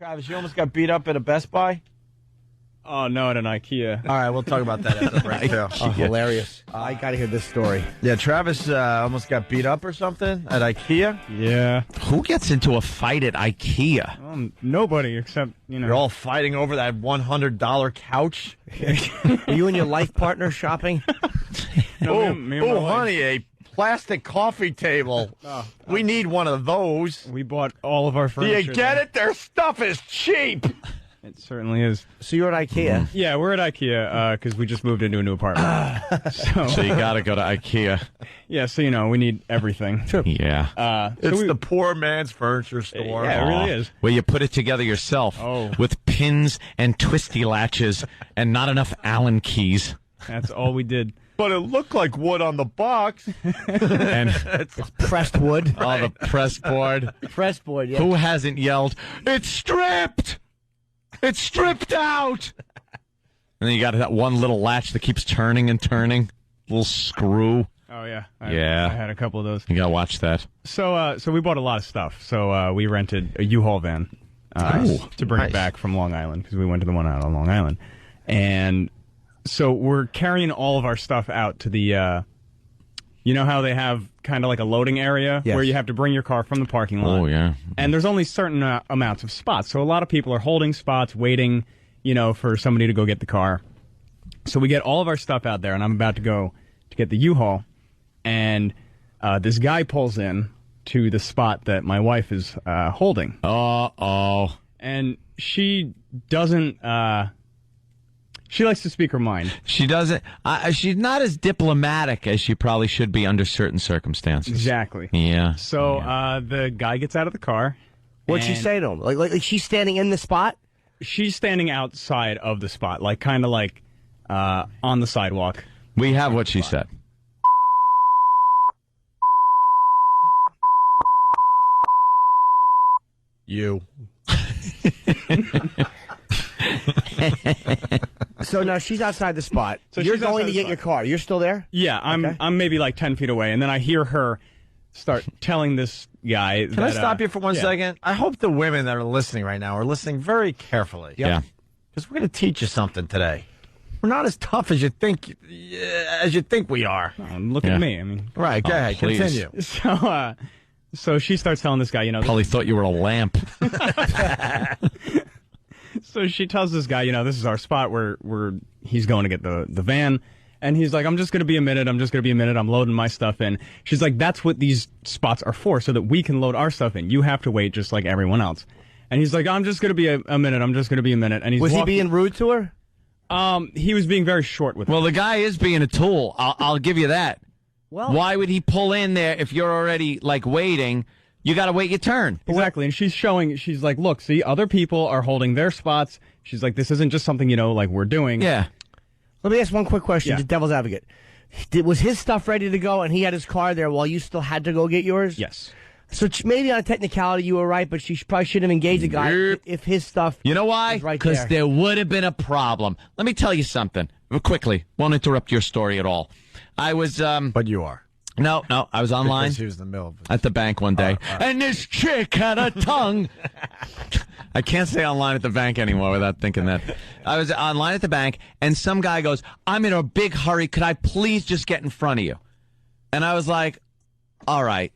Travis, you almost got beat up at a Best Buy? Oh, no, at an Ikea. All right, we'll talk about that after the break, too. Oh, hilarious. I got to hear this story. Yeah, Travis almost got beat up or something at Ikea. Yeah. Who gets into a fight at Ikea? Nobody except, You're all fighting over that $100 couch. Are you and your life partner shopping? No, me and my wife. Honey, a plastic coffee table. We need one of those. We bought all of our Do furniture. you get it? Their stuff is cheap. It certainly is. So you're at Ikea. Yeah, we're at Ikea because we just moved into a new apartment. So you got to go to Ikea. Yeah, so, we need everything. Yeah. It's the poor man's furniture store. Yeah, it really is. Where you put it together yourself with pins and twisty latches and not enough Allen keys. That's all we did. But it looked like wood on the box. And It's pressed wood. all the press board. Pressed wood, yeah. Who hasn't yelled, "It's stripped! It's stripped out!" And then you got that one little latch that keeps turning and turning. Little screw. Oh, yeah. Yeah. I had a couple of those. You got to watch that. So we bought a lot of stuff. So we rented a U-Haul van to bring it back from Long Island because we went to the one out on Long Island. And so we're carrying all of our stuff out to the, you know how they have kind of like a loading area Yes. where you have to bring your car from the parking lot. Oh, yeah. And there's only certain amounts of spots. So a lot of people are holding spots, waiting, for somebody to go get the car. So we get all of our stuff out there, and I'm about to go to get the U-Haul. And this guy pulls in to the spot that my wife is holding. Uh-oh. And she doesn't... she likes to speak her mind. She doesn't. She's not as diplomatic as she probably should be under certain circumstances. Exactly. Yeah. So the guy gets out of the car. What'd she say to him? Like she's standing in the spot? She's standing outside of the spot, kind of on the sidewalk. We have what she said. You. So now she's outside the spot. So You're she's outside going to the get spot. your car. You're still there? Yeah, I'm maybe 10 feet away, and then I hear her start telling this guy. Can I stop you for one second? I hope the women that are listening right now are listening very carefully. Yeah. Because we're going to teach you something today. We're not as tough as you think we are. Look at me. I mean, Right, go ahead. please. Continue. So she starts telling this guy, Probably thought you were a lamp. So she tells this guy, this is our spot where he's going to get the van. And he's like, I'm just going to be a minute. I'm loading my stuff in. She's like, that's what these spots are for, so that we can load our stuff in. You have to wait just like everyone else. And he's like, I'm just going to be a minute. And he's Was he being rude to her? He was being very short with her. Well, the guy is being a tool. I'll give you that. Well, Why would he pull in there if you're already, waiting? You got to wait your turn. Exactly. And she's like, look, see, other people are holding their spots. She's like, this isn't just something, we're doing. Yeah. Let me ask one quick question, Yeah. just devil's advocate. Was his stuff ready to go and he had his car there while you still had to go get yours? Yes. So maybe on a technicality you were right, but she probably shouldn't have engaged the guy if his stuff You know why? was right Because there. there would have been a problem. Let me tell you something. Quickly. Won't interrupt your story at all. I was, But you are. No, I was online Because he was in the middle of it. at the bank one day, and this chick had a tongue. I can't stay online at the bank anymore without thinking that. I was online at the bank, and some guy goes, I'm in a big hurry. Could I please just get in front of you? And I was like, all right.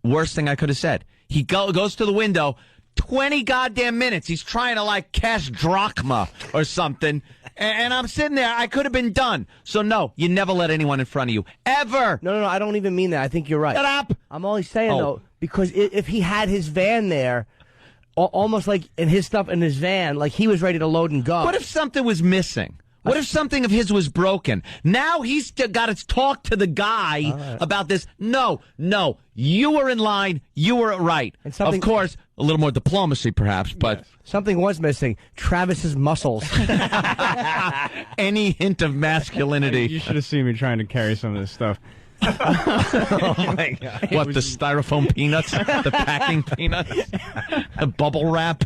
Worst thing I could have said. He goes to the window, 20 goddamn minutes. He's trying to, cash drachma or something. And I'm sitting there. I could have been done. So, no, you never let anyone in front of you. Ever. No, I don't even mean that. I think you're right. Shut up. I'm only saying, though, because if he had his van there, almost like in his stuff in his van, like he was ready to load and go. What if something was missing? What if something of his was broken? Now he's got to talk to the guy about this. No, you were in line. You were right. And something- Of course, a little more diplomacy perhaps, but Something was missing. Travis's muscles. any hint of masculinity. You should have seen me trying to carry some of this stuff. Oh, my God. What, the styrofoam peanuts? The packing peanuts? The bubble wrap?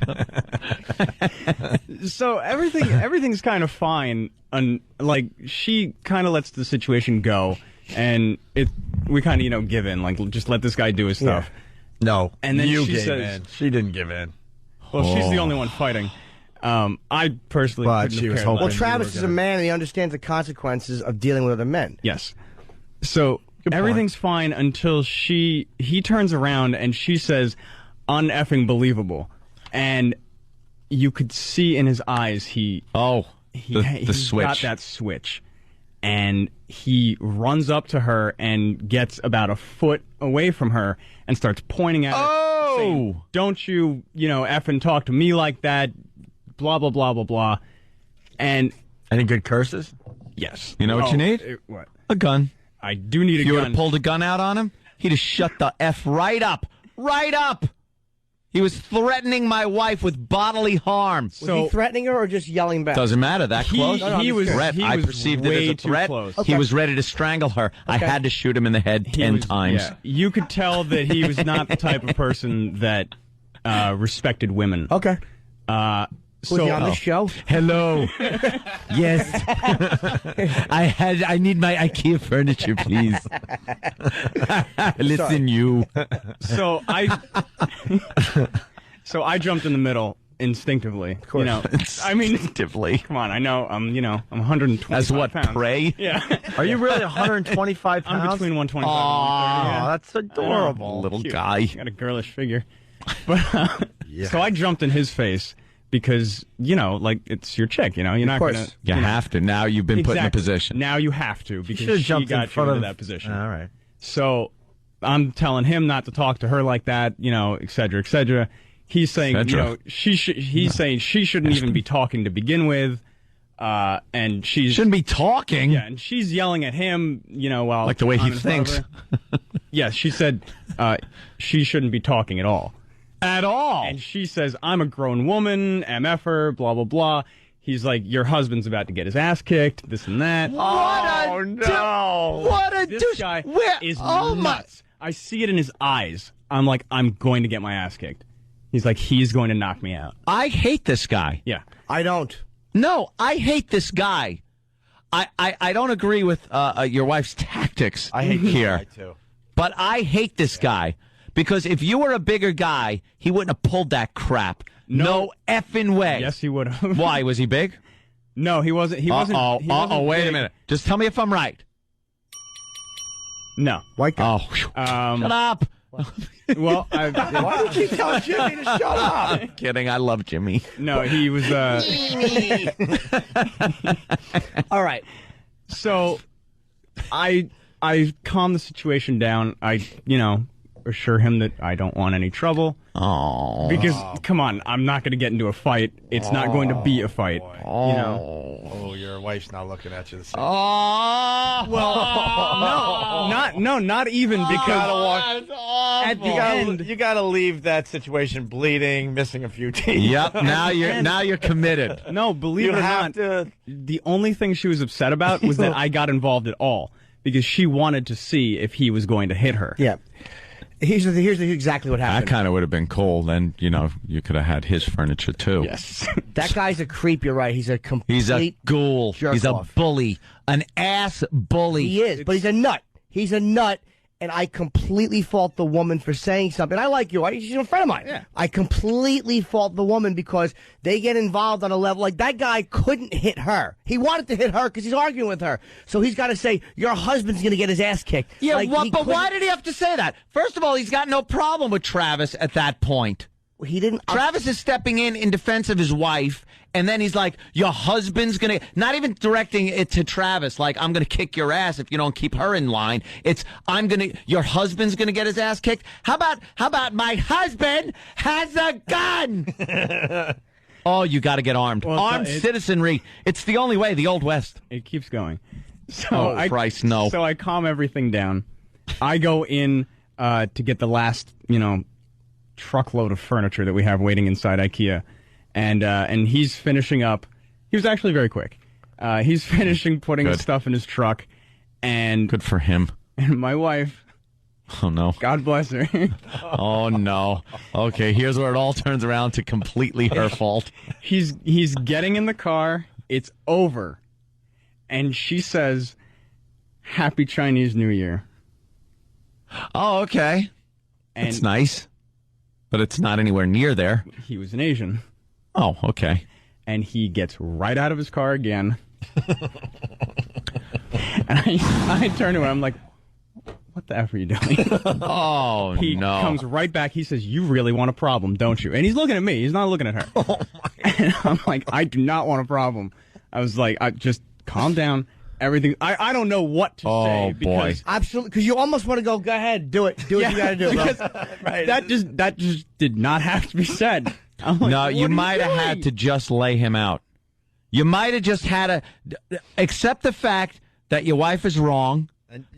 So everything's kind of fine. She kind of lets the situation go, and we kind of give in, just let this guy do his stuff. No. And then you she gave says- in. She didn't give in. Well, she's the only one fighting. I personally But couldn't she have was cared hoping- Well, less. Travis is a man, and he understands the consequences of dealing with other men. Yes. So everything's fine until he turns around and she says, "Uneffing believable," and you could see in his eyes the he's switch. got that switch, and he runs up to her and gets about a foot away from her and starts pointing at her, saying, "Don't you effing talk to me like that," blah blah blah blah blah. And Any good curses? yes, You know what you need? What? A gun. I do need a If you would gun. have pulled a gun out on him, he'd have shut the F right up. Right up. He was threatening my wife with bodily harm. Was he threatening her or just yelling back? Doesn't matter. That close? he was threat. he I was perceived it way as a too threat. close. He was ready to strangle her. I had to shoot him in the head 10 times. Yeah, you could tell that he was not the type of person that respected women. Okay. So Was he on the show? Hello. Yes. I need my IKEA furniture, please. Listen, you. So I jumped in the middle instinctively. Of course. I mean, Instinctively. come on. I know. I'm 125 As what, pounds. prey? Yeah. Are you really 125 pounds? I'm between 125 Oh, and 130. that's adorable. Little Cute. guy. Got a girlish figure. But so I jumped in his face because it's your chick. You're not course. gonna. You have to. Now you've been put in a Exactly. position. Now you have to because Should have she jumped got in front you of into that position. All right. So I'm telling him not to talk to her like that, et cetera, et cetera. He's saying, Cetera. he's saying she shouldn't even be talking to begin with, and she's Shouldn't be talking. yeah, and she's yelling at him, while Like the way he I'm in front of thinks. her. Yeah, she said she shouldn't be talking at all. At all. And she says, "I'm a grown woman, MFer, blah blah blah." He's like, "Your husband's about to get his ass kicked, this and that." Oh, no. What a This douche. guy Where? is Oh, my. nuts. I see it in his eyes. I'm like, I'm going to get my ass kicked. He's like, he's going to knock me out. I hate this guy. Yeah. I don't. No, I hate this guy. I don't agree with your wife's tactics I hate this here. guy, too. But I hate this guy because if you were a bigger guy, he wouldn't have pulled that crap. No effing way. Yes, he would have. Why? Was he big? No, he wasn't. He wasn't. he wasn't Wait a big. minute. Just tell me if I'm right. No. White guy. Oh, phew. Shut up. Well, Why would you tell Jimmy to shut up? Kidding. I love Jimmy. no, he was. All right. So, I calm the situation down. I assure him that I don't want any trouble. Oh. Because, come on, I'm not going to get into a fight. It's not going to be a fight. Oh, your wife's not looking at you the same. Oh. Not even because at the end. You gotta leave that situation bleeding, missing a few teeth. Yep. Now you're committed. No, believe You it or have not, to. the only thing she was upset about was that I got involved at all because she wanted to see if he was going to hit her. Yeah. Here's exactly what That happened. kind of would have been cool. Then, you could have had his furniture, too. Yes. That guy's a creep. You're right. He's a complete. He's a ghoul. jerk He's a off. bully. An ass bully. He is, but he's a nut. He's a nut, and I completely fault the woman for saying something. I like you. She's a friend of mine. Yeah. I completely fault the woman because they get involved on a level like that guy couldn't hit her. He wanted to hit her because he's arguing with her. So he's got to say, your husband's going to get his ass kicked. Yeah, Like, he but why couldn't- did he have to say that? First of all, he's got no problem with Travis at that point. He didn't. Travis is stepping in defense of his wife, and then he's like, your husband's going to, not even directing it to Travis, like, I'm going to kick your ass if you don't keep her in line. It's, your husband's going to get his ass kicked. How about my husband has a gun? Oh, you got to get armed. Well, Armed citizenry. It's the only way, the Old West. It keeps going. So Oh, Christ, no. So I calm everything down. I go in to get the last, truckload of furniture that we have waiting inside IKEA, and he's finishing up. He was actually very quick. He's finishing putting Good. his stuff in his truck, and Good for him. my wife, Oh, no. God bless her, Oh, no. Okay, here's where it all turns around to completely her fault. he's getting in the car. It's over, and she says, "Happy Chinese New Year." Oh, okay. And That's nice. But it's not anywhere near there. He was an Asian. Oh, okay. And he gets right out of his car again. And I turn to him. I'm like, what the F are you doing? Oh, He no. comes right back. He says, you really want a problem, don't you? And he's looking at me. He's not looking at her. Oh, my. And I'm like, I do not want a problem. I was like, just calm down. Everything. I don't know what to say. Boy. Absolutely, because you almost want to go ahead, do it. Do what you got to do, bro. Right. That just did not have to be said. I'm like, No, what you are might have doing? had to just lay him out. You might have just had to accept the fact that your wife is wrong,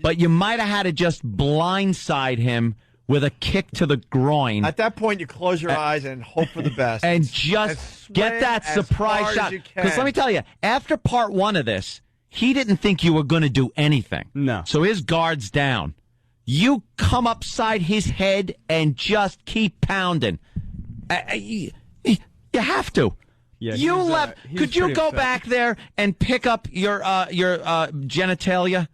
but you might have had to just blindside him with a kick to the groin. At that point, you close your eyes and hope for the best. And just get that as surprise hard shot. as you can. Because let me tell you, after part one of this, he didn't think you were going to do anything. No. So his guard's down. You come upside his head and just keep pounding. You have to. Yeah, you he's, left. he's Could you pretty go upset. back there and pick up your genitalia?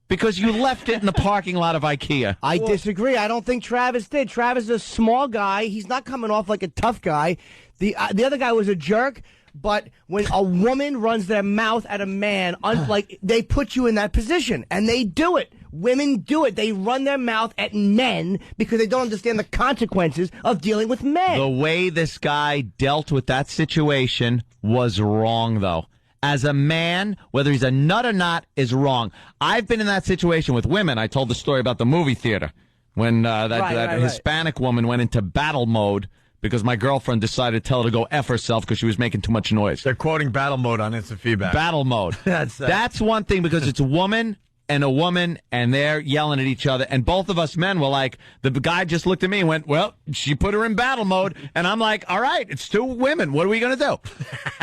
Because you left it in the parking lot of Ikea. I disagree. I don't think Travis did. Travis is a small guy. He's not coming off like a tough guy. The other guy was a jerk. But when a woman runs their mouth at a man, like they put you in that position, and they do it. Women do it. They run their mouth at men because they don't understand the consequences of dealing with men. The way this guy dealt with that situation was wrong, though. As a man, whether he's a nut or not, is wrong. I've been in that situation with women. I told the story about the movie theater when that Hispanic woman went into battle mode because my girlfriend decided to tell her to go F herself because she was making too much noise. They're quoting battle mode on instant feedback. Battle mode. That's one thing because it's a woman and they're yelling at each other. And both of us men were like, the guy just looked at me and went, well, she put her in battle mode. And I'm like, all right, it's two women. What are we going to do?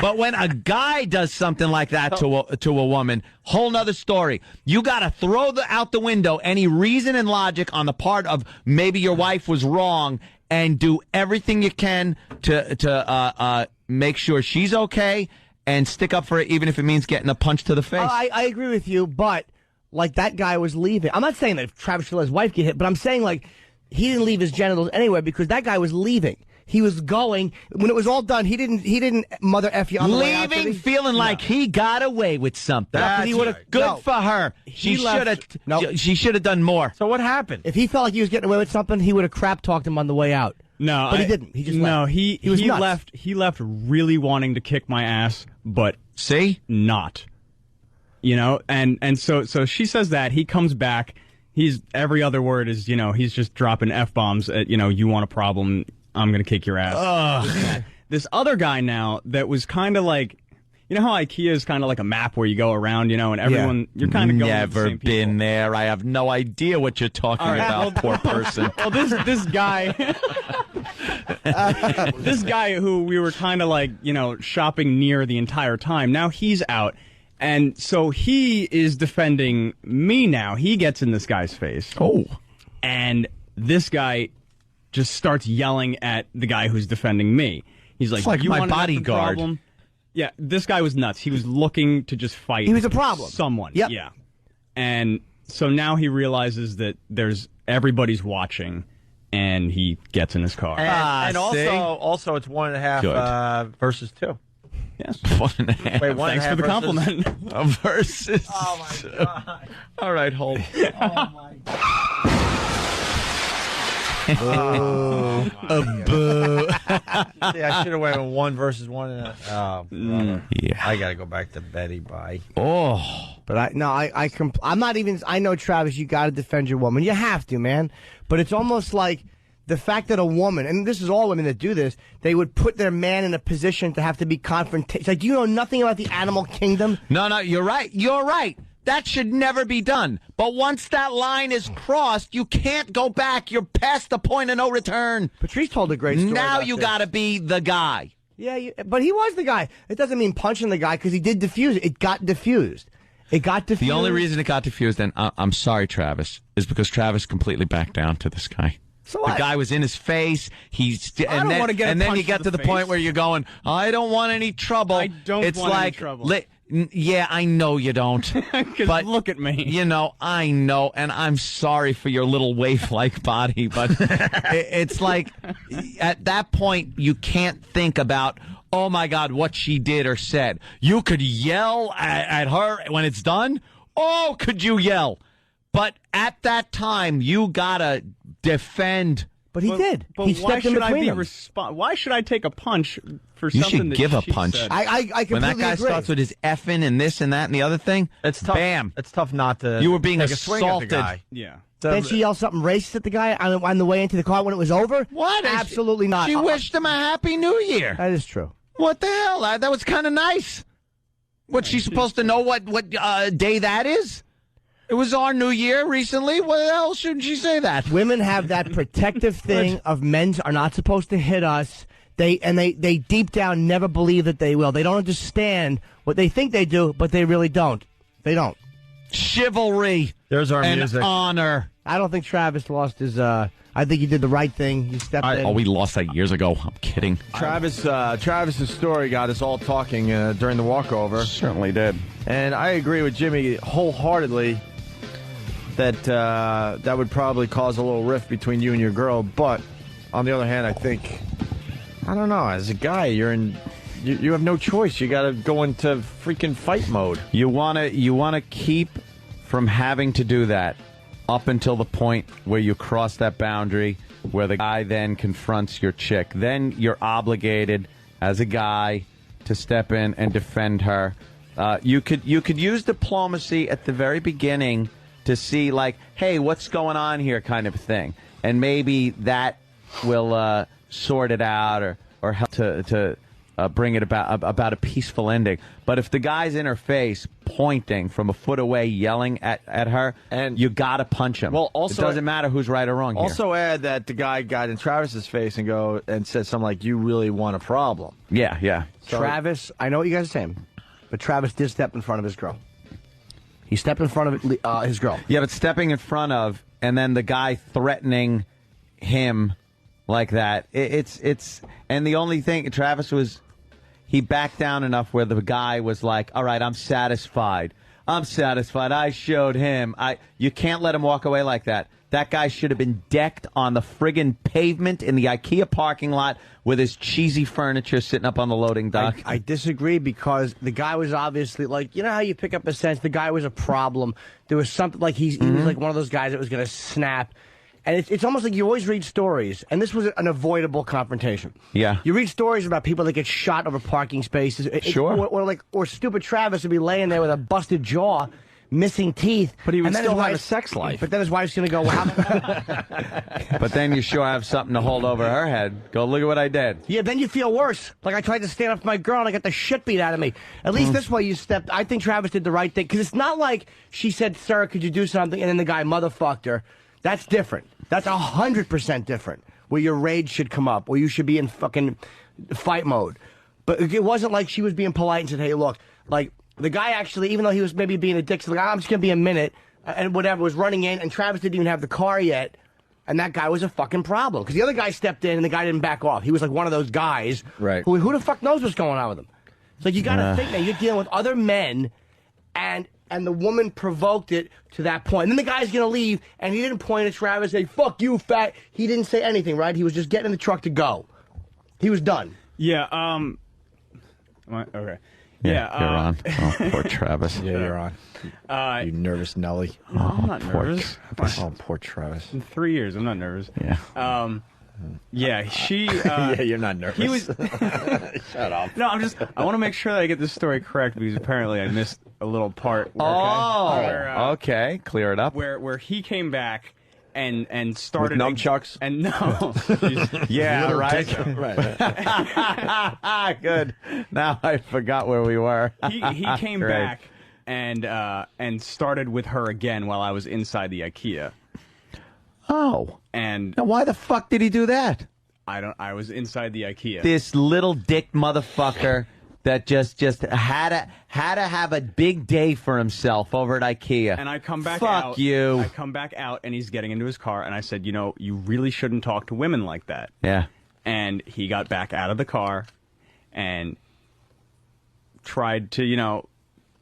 But when a guy does something like that to a woman, whole nother story. You got to throw out the window any reason and logic on the part of maybe your wife was wrong and do everything you can to make sure she's okay and stick up for it, even if it means getting a punch to the face. I agree with you, but like that guy was leaving. I'm not saying that Travis should let his wife get hit, but I'm saying like he didn't leave his genitals anywhere because that guy was leaving. He was going when it was all done. He didn't mother F you on the way out, did Leaving he? feeling like he got away with something. That's he would've- right. Good No. for her. He She left- should have. No. She should have done more. So what happened? If he felt like he was getting away with something, he would have crap talked him on the way out. No, But he didn't. He just no. left. He was nuts. left. He left really wanting to kick my ass, but See? not. You know, and so she says that he comes back. He's every other word is he's just dropping F-bombs at you want a problem, I'm gonna kick your ass. This other guy now that was kind of like, how IKEA is kind of like a map where you go around, and everyone you're kind of going with the Never same people. been there. I have no idea what you're talking All right, about, poor person. Well, this guy, this guy who we were kind of like, shopping near the entire time. Now he's out, and so he is defending me. Now he gets in this guy's face. Oh. And this guy just starts yelling at the guy who's defending me. He's like, It's like "You my want an effing bodyguard." problem?" Yeah, this guy was nuts. He was looking to just fight. He was a problem. Someone. Yep. Yeah. And so now he realizes that everybody's watching, and he gets in his car. And see? also it's 1.5 Good. versus 2. Yes. 1.5. Wait, one and Thanks a half for the versus- compliment. Versus. Oh my god! All right, hold. See, I should have went with 1 versus 1. Oh, brother. Yeah. I got to go back to Betty. Bye. Oh. But I'm not even. I know, Travis, you got to defend your woman. You have to, man. But it's almost like the fact that a woman, and this is all women that do this, they would put their man in a position to have to be confrontational. Like, do you know nothing about the animal kingdom? No, you're right. You're right. That should never be done. But once that line is crossed, you can't go back. You're past the point of no return. Patrice told a great story. Now about you this. got to be the guy. Yeah, but he was the guy. It doesn't mean punching the guy because he did diffuse it. It got diffused. It got diffused. The only reason it got diffused, and I'm sorry, Travis, is because Travis completely backed down to this guy. So the what? guy was in his face. I don't wanna get a and then punch you get to to the the point face. where you're going, I don't want any trouble. I don't it's want any like, trouble. Yeah, I know you don't. But look at me. You know, I know, and I'm sorry for your little waif-like body, but it's like at that point you can't think about, oh my God, what she did or said. You could yell at her when it's done. Oh, could you yell? But at that time, you gotta defend. But he did. But He why stepped in should I between be them. why should I take a punch for You something should that give a she punch. said? I completely When that guy agree. starts with his effing and this and that and the other thing, It's tough. bam. It's tough not to. You were being take a swing at the assaulted. guy. Yeah. Then she yelled something racist at the guy on the way into the car when it was over? What? Absolutely not. She wished him a happy new year. That is true. What the hell? That was kind of nice. What's she supposed to know what day that is? It was our new year recently. What the hell shouldn't she say that? Women have that protective thing of men are not supposed to hit us. They deep down never believe that they will. They don't understand what they think they do, but they really don't. They don't. Chivalry. There's our and music. honor. I don't think Travis lost his. I think he did the right thing. He stepped in. Oh, we lost that years ago. I'm kidding. Travis's story got us all talking during the walkover. Certainly did. And I agree with Jimmy wholeheartedly that that would probably cause a little rift between you and your girl. But on the other hand, I think, I don't know, as a guy, you have no choice. You got to go into freaking fight mode. You wanna keep from having to do that up until the point where you cross that boundary, where the guy then confronts your chick. Then you're obligated as a guy to step in and defend her. You could use diplomacy at the very beginning to see, like, hey, what's going on here, kind of thing, and maybe that will sort it out or help to bring it about a peaceful ending. But if the guy's in her face, pointing from a foot away, yelling at her, and you gotta punch him. Well, also, it doesn't matter who's right or wrong here. Also, add that the guy got in Travis's face and said something like, "You really want a problem." Yeah. So, Travis, I know what you guys are saying, but Travis did step in front of his girl. He stepped in front of his girl. Yeah, but stepping in front of, and then the guy threatening him like that, it's and the only thing, Travis he backed down enough where the guy was like, all right, I'm satisfied. I showed him. You can't let him walk away like that. That guy should have been decked on the friggin' pavement in the Ikea parking lot with his cheesy furniture sitting up on the loading dock. I disagree because the guy was obviously like, you know how you pick up a sense the guy was a problem. There was something like he was like one of those guys that was going to snap. And it's almost like you always read stories, and this was an avoidable confrontation. Yeah. You read stories about people that get shot over parking spaces. Sure. Or stupid Travis would be laying there with a busted jaw, missing teeth. But he would and then still his have a wife- sex life. But then his wife's going to go, well, how But then you sure have something to hold over her head. Go, look at what I did. Yeah, then you feel worse. Like I tried to stand up for my girl and I got the shit beat out of me. At least this way you stepped. I think Travis did the right thing. Because it's not like she said, "Sir, could you do something?" and then the guy motherfucked her. That's different. That's 100% different. Where your rage should come up. Where you should be in fucking fight mode. But it wasn't like she was being polite and said, "Hey, look." Like, the guy actually, even though he was maybe being a dick, said, "I'm just going to be a minute." And whatever, was running in. And Travis didn't even have the car yet. And that guy was a fucking problem. Because the other guy stepped in and the guy didn't back off. He was like one of those guys. Right. Who the fuck knows what's going on with him? It's like, you got to think that you're dealing with other men, and the woman provoked it to that point. And then the guy's going to leave, and he didn't point at Travis and say, "Fuck you, fat." He didn't say anything, right? He was just getting in the truck to go. He was done. Yeah. Okay. Yeah. You're on. Oh, poor Travis. Yeah, you're on. You nervous Nelly. I'm not nervous. Oh, poor Travis. In 3 years, I'm not nervous. Yeah. Yeah, she. Yeah, you're not nervous. He was. Shut up. No, I want to make sure that I get this story correct because apparently I missed a little part. Where, Okay. Clear it up. Where he came back and started With nunchucks? And no. Yeah, right. Right. Good. Now I forgot where we were. he came Great. back and started with her again while I was inside the Ikea. Oh. And Now, why the fuck did he do that? I was inside the Ikea. This little dick motherfucker that just had to have a big day for himself over at Ikea. And I come back Fuck out. you. I come back out, and he's getting into his car, and I said, you know, you really shouldn't talk to women like that. Yeah. And he got back out of the car and tried to,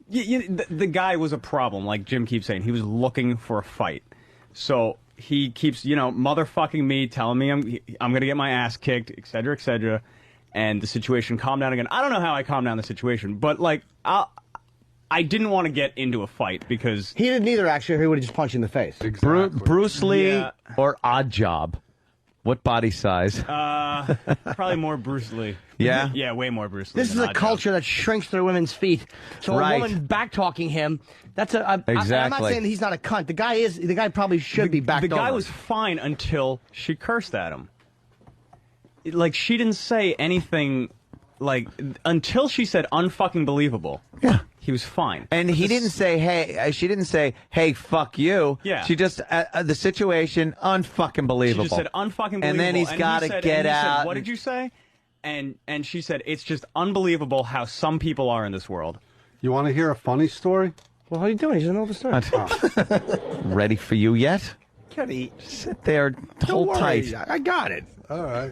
The guy was a problem, like Jim keeps saying. He was looking for a fight. So he keeps, motherfucking me, telling me I'm going to get my ass kicked, et cetera, and the situation calmed down again. I don't know how I calmed down the situation, but, like, I didn't want to get into a fight because... He didn't either, actually, or he would have just punched you in the face. Exactly. Bruce Lee or Odd Job? What body size? Probably more Bruce Lee. Yeah? Yeah, way more Bruce Lee. This is a culture that shrinks their women's feet. So a woman back-talking him, that's exactly. I'm not saying that he's not a cunt. The guy probably should be backed over. The guy was fine until she cursed at him. Like, she didn't say anything, like, until she said unfucking believable. Yeah. He was fine. And he didn't say, hey, she didn't say, hey, fuck you. Yeah. She just, the situation, unfucking believable. She just said unfucking believable. And then he's got to get out. Said, what did you say? And she said, it's just unbelievable how some people are in this world. You want to hear a funny story? Well, how are you doing? He's in the middle of the story. Ready for you yet? Kenny, Sit there, hold tight. I got it. All right.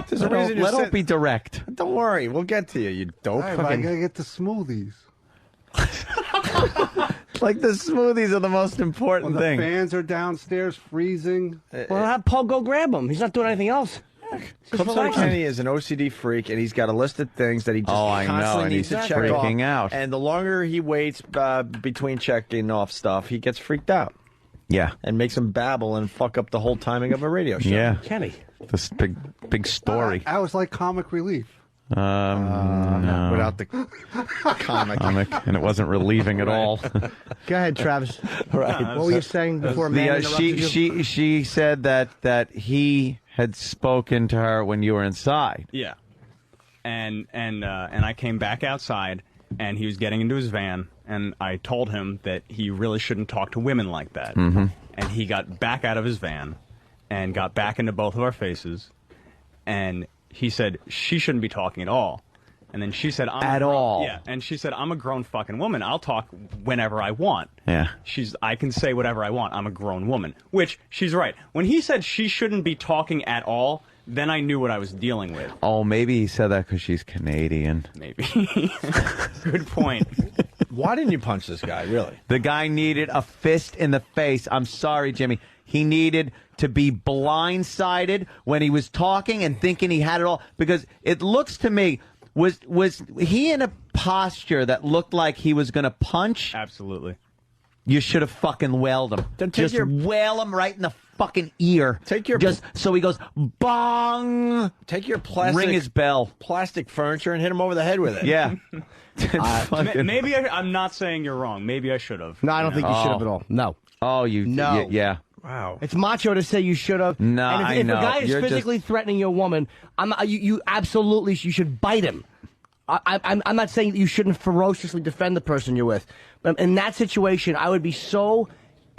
There's a reason you Let said- Opie direct. Don't worry, we'll get to you, you dope. All right, but I gotta get the smoothies. Like the smoothies are the most important When the thing. fans are downstairs freezing. Well, have Paul go grab him. He's not doing anything else. Clifton Kenny is an OCD freak, and he's got a list of things that he just I know, constantly and needs he's to check freaking off. out. And the longer he waits between checking off stuff, he gets freaked out. Yeah. And makes him babble and fuck up the whole timing of a radio show. Yeah. Kenny. This big story. I was like comic relief. No. Without the comic. And it wasn't relieving at all. Go ahead, Travis. Right. What were you saying before man interrupted you? She said that he had spoken to her when you were inside. Yeah. And I came back outside, and he was getting into his van, and I told him that he really shouldn't talk to women like that. Mm-hmm. And he got back out of his van and got back into both of our faces, and he said she shouldn't be talking at all. And then she said, At all? Yeah. And she said, I'm a grown fucking woman. I'll talk whenever I want. Yeah. I can say whatever I want. I'm a grown woman. Which, she's right. When he said she shouldn't be talking at all, then I knew what I was dealing with. Oh, maybe he said that because she's Canadian. Maybe. Good point. Why didn't you punch this guy, really? The guy needed a fist in the face. I'm sorry, Jimmy. He needed to be blindsided when he was talking and thinking he had it all. Because it looks to me, was he in a posture that looked like he was going to punch? Absolutely. You should have fucking wailed him. Then take Just your- wail him right in the fucking ear. Take your- Just so he goes, bong! Take your plastic Ring his bell. plastic furniture and hit him over the head with it. Yeah. Fucking- Maybe I'm not saying you're wrong. Maybe I should have. No, I don't think you should have at all. No. Oh, you... No. Yeah. Wow. It's macho to say you should have. No, and I if know. a guy is You're physically threatening your woman, you absolutely you should bite him. I'm not saying that you shouldn't ferociously defend the person you're with, but in that situation, I would be so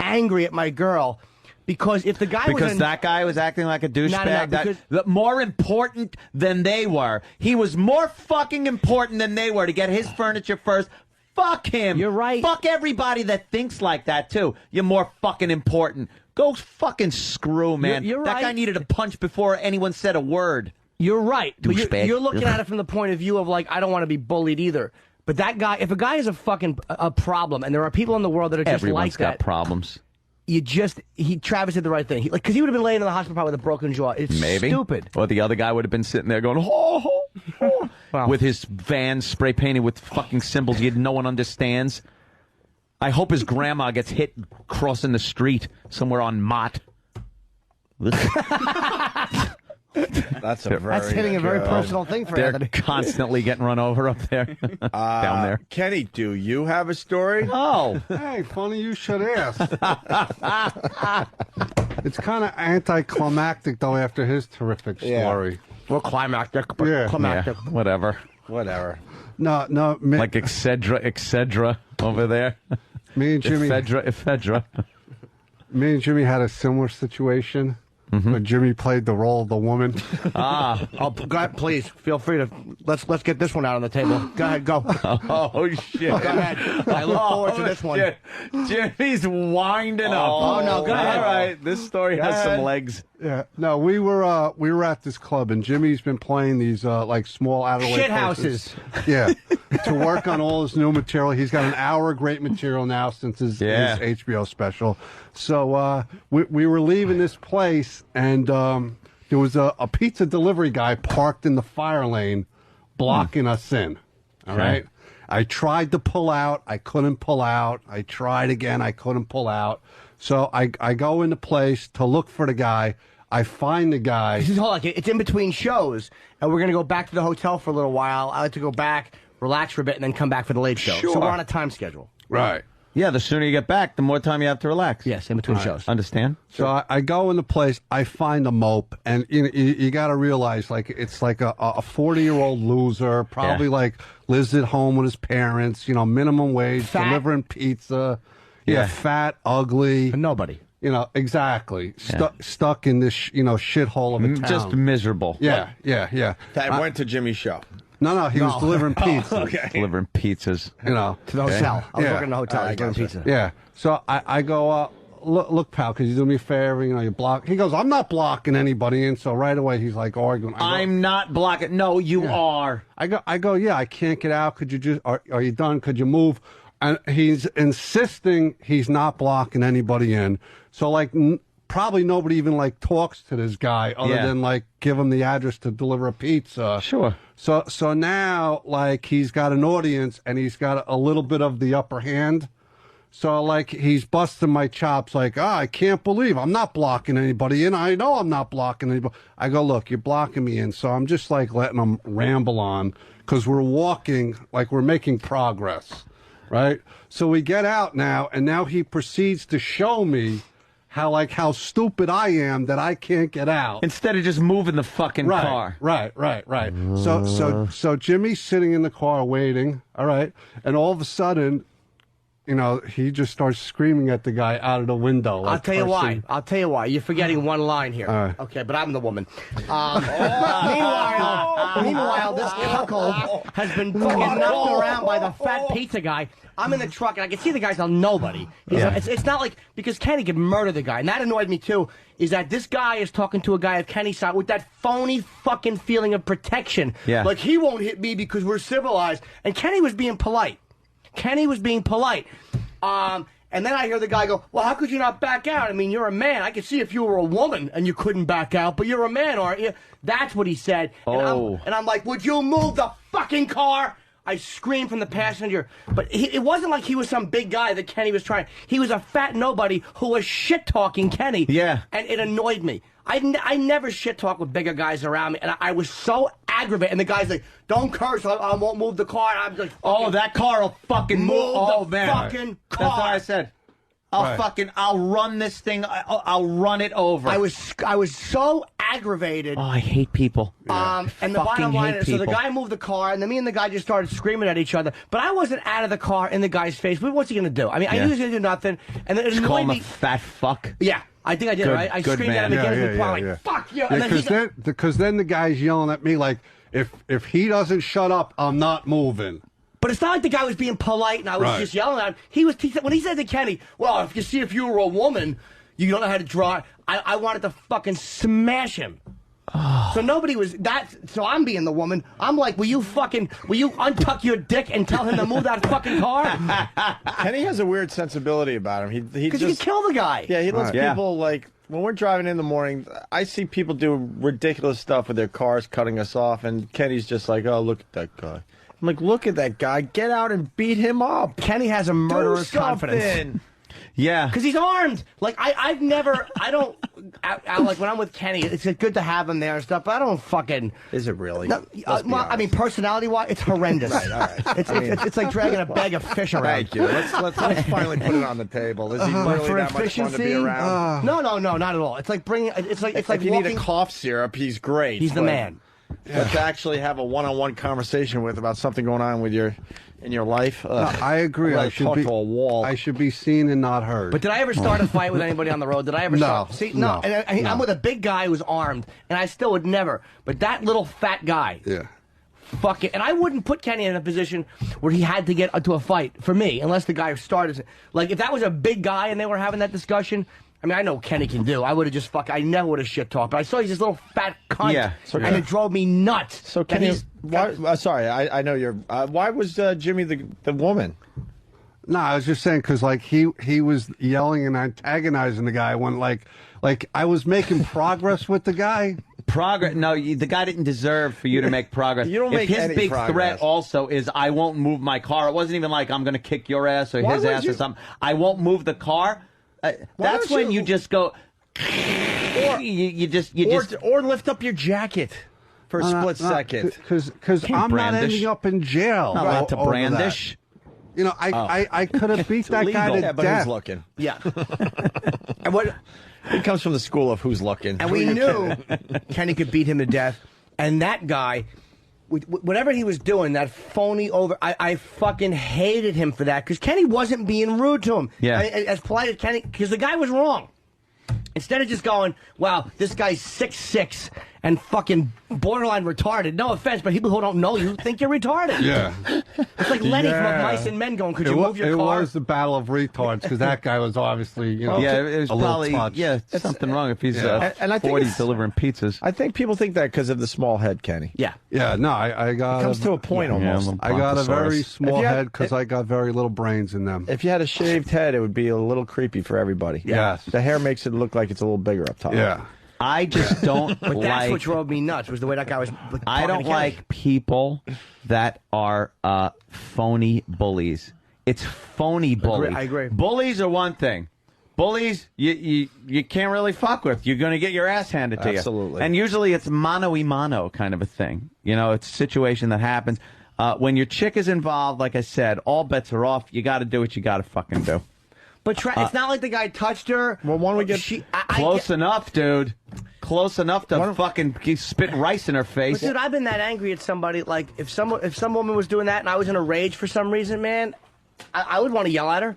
angry at my girl because if the guy Because that guy was acting like a douchebag. because- That more important than they were. He was more fucking important than they were to get his furniture first. Fuck him. You're right. Fuck everybody that thinks like that, too. You're more fucking important. Go fucking screw, man. You're that guy right. needed a punch before anyone said a word. You're right. But Douchebag. you're looking at it from the point of view of like, I don't want to be bullied either. But that guy, if a guy is a fucking a problem, and there are people in the world that are just Everyone's like got that, problems. Travis did the right thing. Because he would have been laying in the hospital probably with a broken jaw. It's Maybe. stupid. Or the other guy would have been sitting there going, oh, Wow. with his van spray painted with fucking symbols no one understands. I hope his grandma gets hit crossing the street somewhere on Mott. That's Hitting a very personal thing for They're Anthony. constantly getting run over up there, down there. Kenny, do you have a story? Oh, Hey, funny you should ask. It's kind of anticlimactic, though, after his terrific story. Well, climactic, but Yeah. climactic. yeah, whatever. Whatever. No, Like etc. over there. me and Jimmy, Ephedra. me and Jimmy had a similar situation. But Jimmy played the role of the woman. Oh, go ahead, please. Feel free to let's get this one out on the table. Go ahead, go. Oh shit! Go ahead. I look forward to this one. Shit. Jimmy's winding up. Oh, no, go ahead. All right, this story has some legs. Yeah. No, we were at this club, and Jimmy's been playing these like small Adelaide Shit places. houses. Yeah. to work on all his new material. He's got an hour of great material now since his HBO special. So we were leaving this place, and there was a pizza delivery guy parked in the fire lane, blocking us in. All right. I tried to pull out. I couldn't pull out. I tried again. I couldn't pull out. So I go into place to look for the guy. I find the guy. Hold on, it's in between shows, and we're going to go back to the hotel for a little while. I like to go back, relax for a bit, and then come back for the late show. Sure. So we're on a time schedule. Right. Yeah, the sooner you get back, the more time you have to relax. Yes, in between shows. Understand? So I go into place. I find a mope, and you got to realize, like, it's like a 40-year-old loser, probably like lives at home with his parents. Minimum wage, Fat. delivering pizza. Yeah, fat, ugly. Nobody. Exactly. Stuck in this, shithole of a town. Just miserable. Yeah. That went to Jimmy's show. No, he was delivering pizza. Okay. Delivering pizzas. To the hotel. I was working in the hotel. I was pizza. Yeah. So I go, look, pal, could you do me a favor? You block. He goes, I'm not blocking anybody in. So right away he's like arguing. I'm not blocking. No, you are. I go, yeah, I can't get out. Could you just, are you done? Could you move? And he's insisting he's not blocking anybody in. So, like, probably nobody even, like, talks to this guy other than, like, give him the address to deliver a pizza. Sure. So now, like, he's got an audience, and he's got a little bit of the upper hand. So, like, he's busting my chops, like, I can't believe I'm not blocking anybody in. I know I'm not blocking anybody. I go, look, you're blocking me in. So I'm just, like, letting him ramble on because we're walking, like, we're making progress. Right? So we get out now, and now he proceeds to show me how stupid I am that I can't get out. Instead of just moving the fucking car. Right. So Jimmy's sitting in the car waiting, all right? And all of a sudden, he just starts screaming at the guy out of the window. Like, I'll tell you why. You're forgetting one line here. Okay, but I'm the woman. Meanwhile, this cuckold has been fucking knocked around by the fat pizza guy. I'm in the truck, and I can see the guy's on nobody. It's not like, because Kenny could murder the guy, and that annoyed me too, is that this guy is talking to a guy at Kenny's side with that phony fucking feeling of protection. Yeah. Like, he won't hit me because we're civilized. And Kenny was being polite. And then I hear the guy go, well, how could you not back out? I mean, you're a man. I could see if you were a woman and you couldn't back out, but you're a man, aren't you? That's what he said. Oh. And I'm like, would you move the fucking car? I screamed from the passenger. But it wasn't like he was some big guy that Kenny was trying. He was a fat nobody who was shit-talking Kenny. Yeah. And it annoyed me. I never shit-talk with bigger guys around me, and I was so aggravated. And the guy's like, don't curse, I won't move the car. And I'm like, Oh, that car will fucking move. Move the fucking car. That's what I said. I'll run this thing. I'll run it over. I was so aggravated. Oh, I hate people. And the bottom line is, so the guy moved the car, and then me and the guy just started screaming at each other. But I wasn't out of the car in the guy's face. What's he gonna do? I mean, I knew he was gonna do nothing. And then it Just call annoyed him me. a fat fuck. Yeah, I think I did. Good- Right? I good screamed at man. him again. Yeah, Like, fuck you. And Yeah, because then the guy's yelling at me like, if he doesn't shut up, I'm not moving. But it's not like the guy was being polite and I was just yelling at him. When he said to Kenny, well, if you were a woman, you don't know how to draw. I wanted to fucking smash him. So nobody was that. So I'm being the woman. I'm like, will you untuck your dick and tell him to move that fucking car? Kenny has a weird sensibility about him. He Because you can kill the guy. Yeah, he lets people, like, when we're driving in the morning, I see people do ridiculous stuff with their cars, cutting us off, and Kenny's just like, oh, look at that guy. I'm like, look at that guy. Get out and beat him up. Kenny has a murderous confidence. Yeah. Because he's armed. Like, I don't, like, when I'm with Kenny, it's good to have him there and stuff, but I don't fucking. Is it really? No, I mean, personality-wise, it's horrendous. All right. It's like dragging a bag of fish around. Thank you. Let's finally put it on the table. Is he really for that much fun to be around? No, not at all. It's like If you need a cough syrup, he's great. He's the man. But to actually have a one-on-one conversation with about something going on with in your life. I agree. I should talk to a wall. I should be seen and not heard. But did I ever start a fight with anybody on the road? Did I ever start? See, no. And I'm with a big guy who's armed, and I still would never. But that little fat guy. Yeah. Fuck it. And I wouldn't put Kenny in a position where he had to get into a fight for me, unless the guy started. Like, if that was a big guy and they were having that discussion, I mean, I know Kenny can do. I would have just I never would have shit talked. But I saw he's this little fat cunt. Yeah. And it drove me nuts. So Kenny, sorry, I know you're. Why was Jimmy the woman? No, I was just saying because like he was yelling and antagonizing the guy when like I was making progress with the guy. Progress? No, the guy didn't deserve for you to make progress. You don't make his any big progress. threat also is I won't move my car. It wasn't even like I'm going to kick your ass or his ass or something. I won't move the car. That's when you just go. Or lift up your jacket for a split second. Because I'm not ending up in jail. Not allowed to brandish. You know, I could have beat that guy to Yeah, but death. who's looking? Yeah. And what? It comes from the school of who's looking. And we knew Kenny could beat him to death. And that guy, whatever he was doing, that phony I fucking hated him for that because Kenny wasn't being rude to him. Yeah. As polite as Kenny, because the guy was wrong. Instead of just going, wow, this guy's 6'6" and fucking borderline retarded. No offense, but people who don't know you think you're retarded. Yeah. It's like Lenny from Mice and Men going, could you move your car? It was the battle of retards because that guy was obviously, you know, it was a probably little touched. something wrong if he's And I think 40 it's- delivering pizzas. I think people think that because of the small head, Kenny. Yeah. Yeah, no, I got. It comes to a point almost. little I got a very brontosaurus. small If you had- head because I got very little brains in them. If you had a shaved head, it would be a little creepy for everybody. Yes. The hair makes it look like it's a little bigger up top. Yeah. I just don't But that's like. what drove me nuts, was the way that guy was I don't like people that are phony bullies. It's phony bullies. I agree. Bullies are one thing. Bullies, you can't really fuck with. You're going to get your ass handed to you. Absolutely. And usually it's mano-y-mano kind of a thing. You know, it's a situation that happens. When your chick is involved, like I said, all bets are off. You got to do what you got to fucking do. But it's not like the guy touched her. Well, why don't we get Close enough, dude. Close enough to fucking spit rice in her face. But dude, I've been that angry at somebody. Like if some woman was doing that and I was in a rage for some reason, man, I would want to yell at her.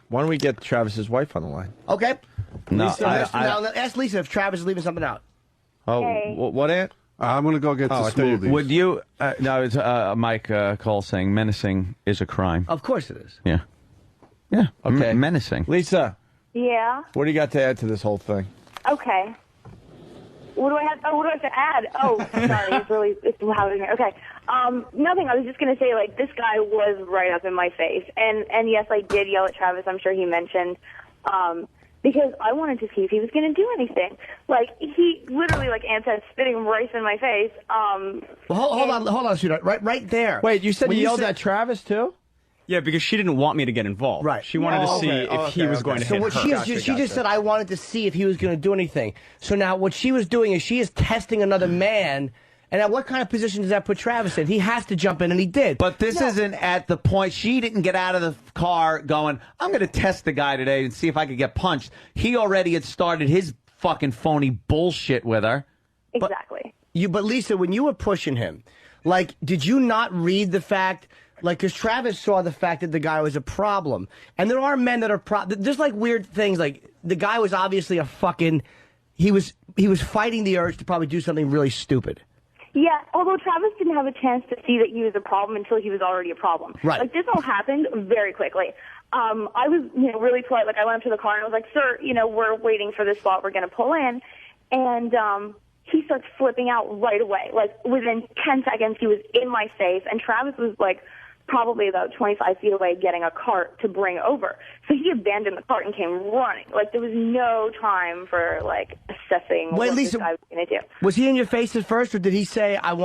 Why don't we get Travis's wife on the line? Okay. No, Lisa, now ask Lisa if Travis is leaving something out. Oh, Hey. what, Aunt? I'm going to go get the I thought you- smoothies. Would you? No, it's Mike Cole saying menacing is a crime. Of course it is. Yeah. Yeah. Okay. Menacing. Lisa, Yeah. what do you got to add to this whole thing? Okay. What do I have? Oh, what do I have to add? Oh, sorry, it's loud in here. Okay. Nothing. I was just gonna say, like, this guy was right up in my face, and yes, I did yell at Travis. I'm sure he mentioned, because I wanted to see if he was gonna do anything. Like, he literally, like Ann said, spitting rice in my face. Well, hold on, sweetheart. Right there. Wait, you said When you yelled said- at Travis too? Yeah, because she didn't want me to get involved. Right. She wanted to see if he was going to So hit what her. she just said, I wanted to see if he was going to do anything. So now what she was doing is she is testing another man. And at what kind of position does that put Travis in? He has to jump in, and he did. But this isn't at the point. She didn't get out of the car going, I'm going to test the guy today and see if I could get punched. He already had started his fucking phony bullshit with her. Exactly. But Lisa, when you were pushing him, like, did you not read the fact? Like, because Travis saw the fact that the guy was a problem. And there are men that are there's like weird things. Like, the guy was obviously a fucking, he was fighting the urge to probably do something really stupid. Yeah, although Travis didn't have a chance to see that he was a problem until he was already a problem. Right. Like, this all happened very quickly. I was, really polite. Like, I went up to the car and I was like, sir, we're waiting for this spot. We're going to pull in. And he starts flipping out right away. Like, within 10 seconds, he was in my face. And Travis was, like, probably about 25 feet away getting a cart to bring over. So he abandoned the cart and came running. Like, there was no time for, like, assessing what Lisa, this guy was going to do. Was he in your face at first, or did he say, I'm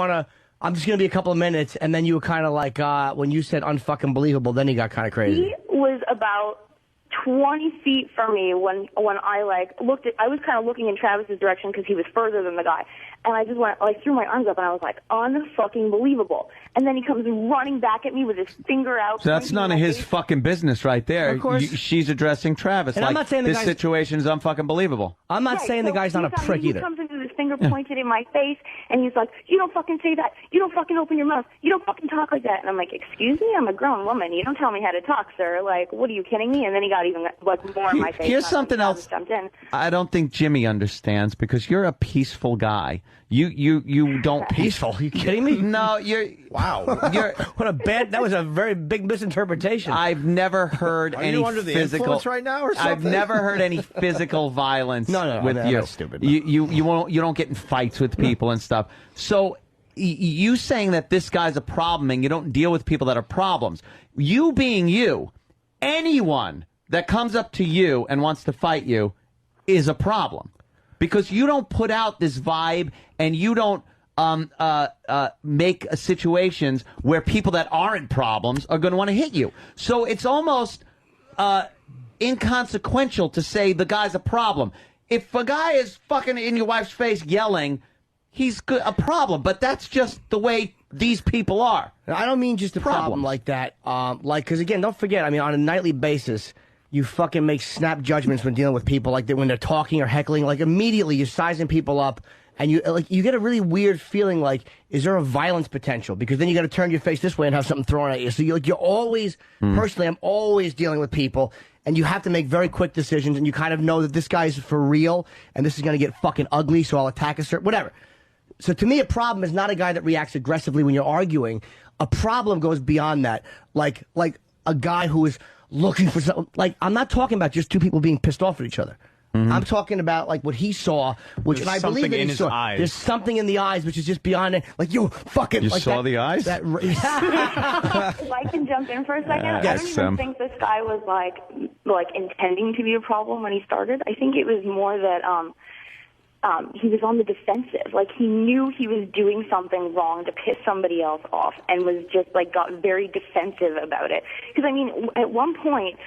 just going to be a couple of minutes, and then you were kind of like, when you said unfucking believable, then he got kind of crazy? He was about 20 feet from me when I, like, looked at, I was kind of looking in Travis's direction because he was further than the guy. And I just went, like, threw my arms up, and I was like, unfucking believable. And then he comes running back at me with his finger out. So that's none of his fucking business right there. Of course. She's addressing Travis. And like, I'm not saying the this guy's- situation is unfucking believable. I'm not Right, saying the so guy's not a prick he either. comes in with his finger pointed in my face, and he's like, you don't fucking say that. You don't fucking open your mouth. You don't fucking talk like that. And I'm like, excuse me? I'm a grown woman. You don't tell me how to talk, sir. Like, what are you kidding me? And then he got even, like, more in my face. Here's and something Travis else jumped in. I don't think Jimmy understands because you're a peaceful guy. You don't Peaceful? Are you kidding me? No, you're Wow. You're What a bad. That was a very big misinterpretation. I've never heard Are any you under the physical influence right now or something? I've never heard any physical violence No, with you. that's stupid. You don't get in fights with people and stuff. So you saying that this guy's a problem and you don't deal with people that are problems. You being you, anyone that comes up to you and wants to fight you is a problem. Because you don't put out this vibe and you don't make situations where people that aren't problems are going to want to hit you. So it's almost inconsequential to say the guy's a problem. If a guy is fucking in your wife's face yelling, he's a problem. But that's just the way these people are. I don't mean just a problem like that. Because again, don't forget, I mean, on a nightly basis, you fucking make snap judgments when dealing with people, like when they're talking or heckling. Like immediately, you're sizing people up, and you get a really weird feeling. Like, is there a violence potential? Because then you got to turn your face this way and have something thrown at you. So you're always, personally, I'm always dealing with people, and you have to make very quick decisions. And you kind of know that this guy's for real, and this is going to get fucking ugly. So I'll attack a certain whatever. So to me, a problem is not a guy that reacts aggressively when you're arguing. A problem goes beyond that. Like a guy who is looking for something. Like, I'm not talking about just two people being pissed off at each other. I'm talking about like what he saw, which There's and I believe something that he in his saw. eyes. There's something in the eyes which is just beyond it. Like you fucking. You like saw that, the eyes? That, If I can jump in for a second, I don't even think this guy was like intending to be a problem when he started. I think it was more that he was on the defensive. Like, he knew he was doing something wrong to piss somebody else off and was just, like, got very defensive about it. Because, I mean, at one point,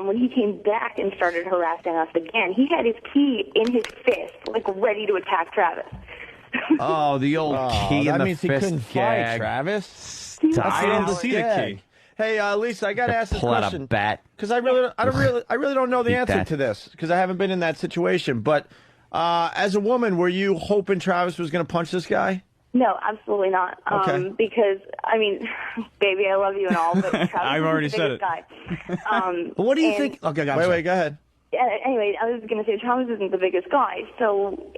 when he came back and started harassing us again, he had his key in his fist, like, ready to attack Travis. Oh, the old key in that the means he fist couldn't fight, gag. Travis. I didn't see the key. Hey, Lisa, I got to ask this Pull out question a bat. because I really don't know the Eat answer that. to this because I haven't been in that situation. But as a woman, were you hoping Travis was going to punch this guy? No, absolutely not. Okay. Because, I mean, baby, I love you and all, but Travis I've is already the said biggest guy. But what do you think? Okay, Wait, go ahead. Anyway, I was going to say Travis isn't the biggest guy, so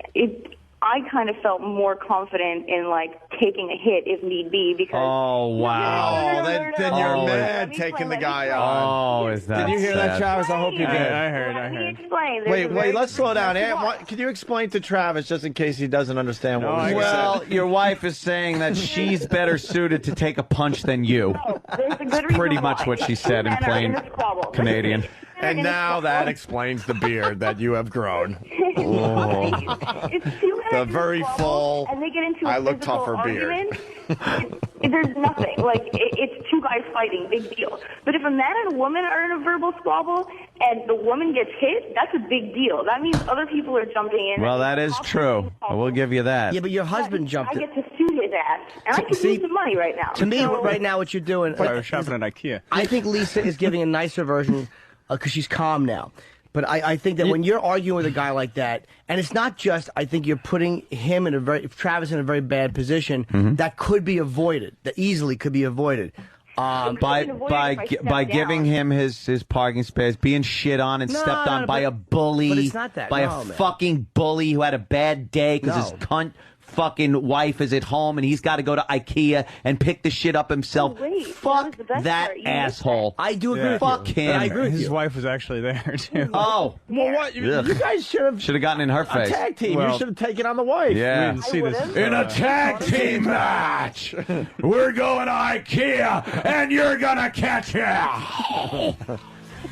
I kind of felt more confident in, like, taking a hit if need be because... Oh, wow. Then you're Oh, mad taking the guy on. Oh, is that Did you hear that, sad? Travis? I hope you I did. heard. Let me explain. There's a Wait, very let's slow down. difference Aunt, can you explain to Travis, just in case he doesn't understand what No, we're I saying? Well, your wife is saying that she's better suited to take a punch than you. There's a good reason Pretty why. much what she said in Men are plain this squabble. Canadian. And now that explains the beard that you have grown. It's two men The in a very squabble, full, and they get into I a look physical tougher beard. argument. There's nothing. Like, it's two guys fighting, big deal. But if a man and a woman are in a verbal squabble and the woman gets hit, that's a big deal. That means other people are jumping in. Well, that is true. I will give you that. Yeah, but your husband jumped I it. get to sue his ass, and I can See, use the money right now. To me, So- right now, what you're doing. I was shopping at Ikea. I think Lisa is giving a nicer version because she's calm now. But I think that when you're arguing with a guy like that, and it's not just, I think you're putting him in Travis in a very bad position that could be avoided, that easily could be avoided. By giving him his parking space, being shit on and No, stepped on no, by but- a bully, but it's not that. by No, a man. fucking bully who had a bad day because No. his cunt fucking wife is at home and he's got to go to Ikea and pick the shit up himself. Oh, wait, that Fuck was the best that part. You missed asshole. I do agree with Fuck you. him. I agree with His you. wife was actually there too. Oh, Well, what? You Ugh. guys should have should have gotten in her a face. tag team. Well- you should have taken on the wife. We Yeah. didn't see this. would've. until, In a tag team match, we're going to Ikea, and you're gonna catch hell.